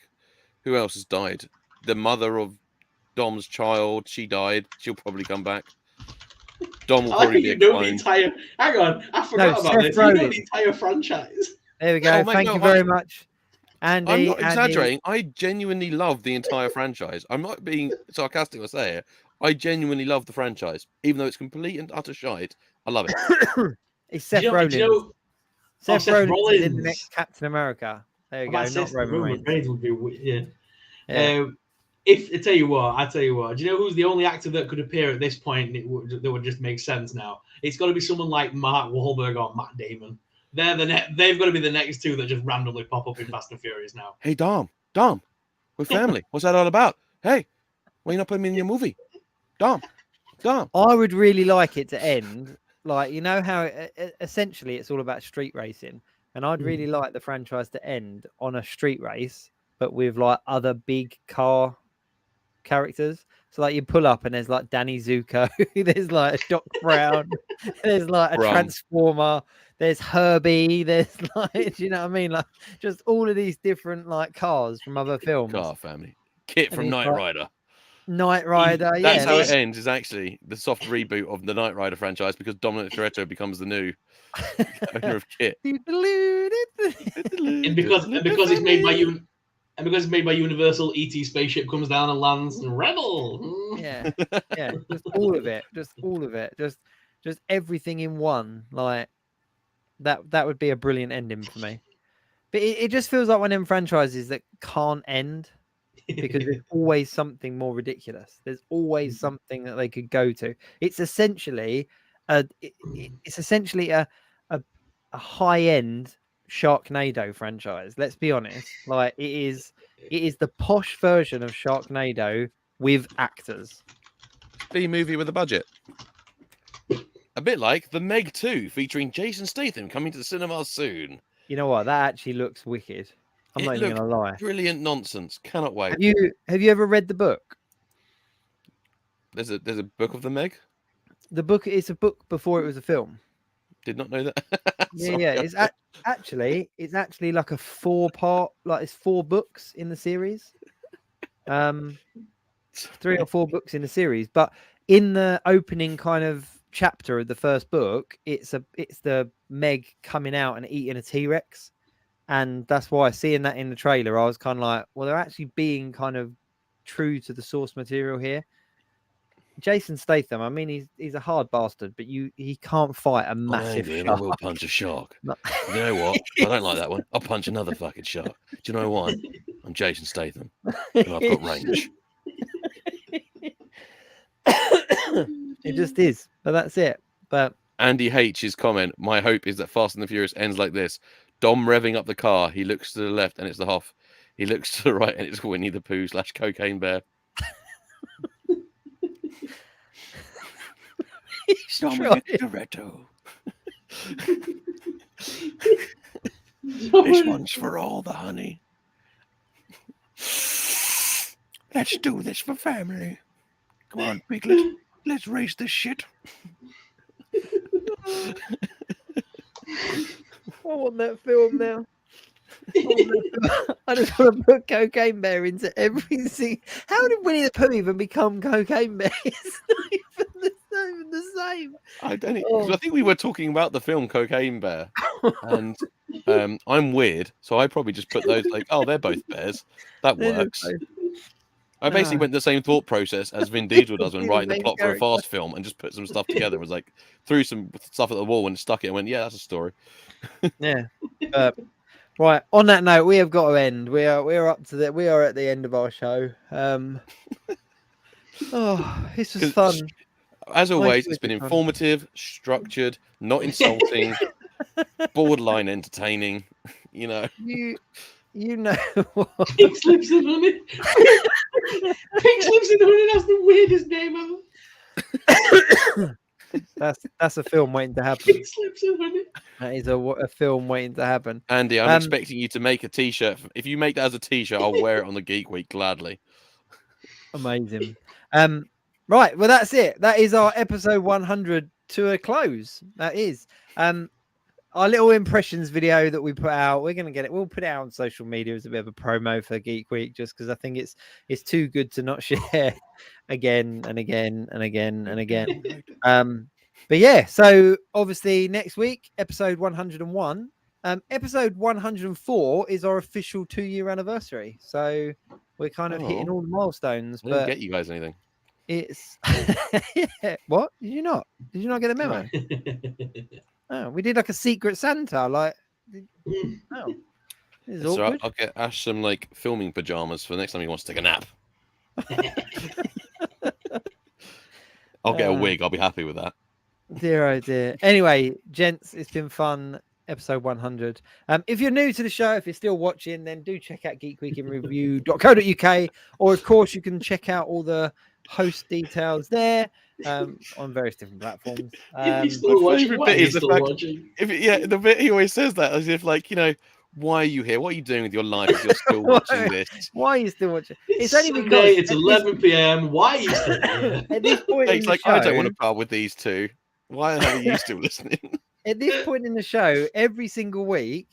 Who else has died? The mother of Dom's child. She died. She'll probably come back. Dom will I like probably that be you a know the clone. entire. Hang on, I forgot about Seth this. You know Rogen. the entire franchise. There we go. Oh, mate, Thank no, you very much, Andy. I'm not Andy. exaggerating. I genuinely love the entire franchise. I'm not being sarcastic when I say it. I genuinely love the franchise, even though it's complete and utter shite. I love it. It's Seth Do you Rollins. know- Seth Seth Rollins is in the Rollins. next Captain America. There you Well, go. that Not says Roman Reigns. would be yeah. Yeah. If I tell you what, do you know who's the only actor that could appear at this point that would just make sense now? It's got to be someone like Mark Wahlberg or Matt Damon. They've got to be the next two that just randomly pop up in Fast and Furious now. Hey, Dom, we're family. What's that all about? Hey, why you not putting me in your movie? Dom. I would really like it to end like, you know how essentially it's all about street racing, and I'd really like the franchise to end on a street race, but with like other big car characters. So like you pull up and there's like Danny Zuko, there's like Doc Brown, there's like a Transformer, there's Herbie, there's like, you know what I mean? Like just all of these different like cars from other films. Car family. Kit And from it's Knight like- Rider. Knight Rider, yeah. That's how it ends, is actually the soft reboot of the Knight Rider franchise because Dominic Toretto becomes the new owner of Kit. And because it's made by you. And because it's made by Universal, ET spaceship comes down and lands and rebel. Yeah, just all of it, just everything in one. Like that would be a brilliant ending for me. But it just feels like one of them franchises that can't end because there's always something more ridiculous. There's always something that they could go to. It's essentially a high end Sharknado franchise. Let's be honest. Like it is the posh version of Sharknado with actors. B movie with a budget. A bit like The Meg 2 featuring Jason Statham coming to the cinemas soon. You know what? That actually looks wicked. I'm not even gonna lie. Brilliant nonsense. Cannot wait. Have you ever read the book? There's a book of The Meg? The book is a book before it was a film. Did not know that. Yeah. It's actually like a 4-part, like it's 4 books in the series. 3 or 4 books in the series, but in the opening kind of chapter of the first book, it's the Meg coming out and eating a T-Rex, and that's why seeing that in the trailer, I was kind of like, well, they're actually being kind of true to the source material here. Jason Statham, I mean, he's a hard bastard, but he can't fight a massive I shark. will punch a shark. You know what? I don't like that one. I'll punch another fucking shark. Do you know why? I'm Jason Statham. And I've got range. It just is, but that's it. But Andy H's comment, my hope is that Fast and the Furious ends like this. Dom revving up the car. He looks to the left and it's the Hoff. He looks to the right and it's Winnie the Pooh / Cocaine Bear. Dominic Toretto. This one's for all the honey. Let's do this for family. Come on, Piglet. Let's race this shit. I want that film now. I just want to put Cocaine Bear into everything. How did Winnie the Pooh even become Cocaine Bear? It's not even the same. I don't know. I think we were talking about the film Cocaine Bear, and I'm weird, so I probably just put those like, oh, they're both bears. That works. I basically went the same thought process as Vin Diesel does when writing the plot for a fast film, and just put some stuff together. Was like threw some stuff at the wall and stuck it, and went, yeah, that's a story. Yeah. Right. On that note, we have got to end. We are up to that. We are at the end of our show. This was fun. As always, it's been informative, structured, not insulting, borderline entertaining. You know. You know what? Pink Slips and Honey. Pink Slips and Honey, that's the weirdest name ever. That's a film waiting to happen. Pink Slips and Honey. That is a film waiting to happen. Andy, I'm expecting you to make a T-shirt. If you make that as a T-shirt, I'll wear it on the Geek Week gladly. Amazing. Right, well that's it. That is our episode 100 to a close. That is our little impressions video that we put out. We're gonna get it. We'll put it out on social media as a bit of a promo for Geek Week, just because I think it's too good to not share again and again and again and again. But yeah, so obviously next week, episode 101. Episode 104 is our official 2-year anniversary. So we're kind of hitting all the milestones. I didn't get you guys anything. It's yeah. What? Did you not get the memo? Oh, we did like a secret Santa. Like, oh, this is So awkward. I'll get Ash some like filming pajamas for the next time he wants to take a nap. I'll get a wig. I'll be happy with that. Dear oh dear. Anyway, gents, it's been fun. Episode 100. If you're new to the show, if you're still watching, then do check out geekweekinreview.co.uk, or of course you can check out all the host details there on various different platforms. My favourite bit is the fact, the bit he always says that as if like, you know, why are you here? What are you doing with your life if you're still watching this? Why are you still watching? It's only Sunday, it's 11 p.m. Why are you still here? At this point in It's the like, show, I don't want to part with these two. Why the hell are you still listening? At this point in the show, every single week,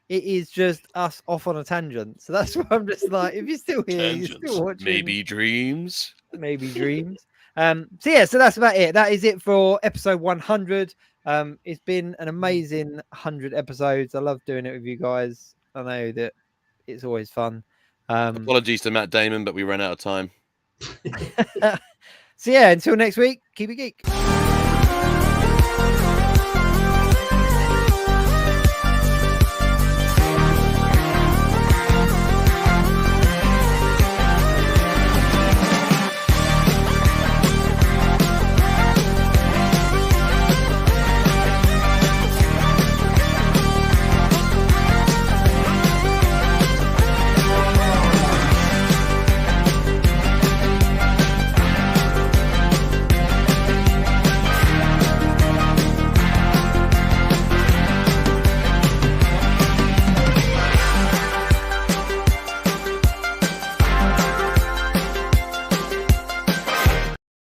it is just us off on a tangent. So that's why I'm just like, if you're still here, you're still watching. Maybe dreams. Maybe dreams. So yeah, so that's about it. That is it for episode 100. It's been an amazing 100 episodes. I love doing it with you guys. I know that it's always fun. Apologies to Matt Damon, but we ran out of time. So yeah, until next week, keep it geek.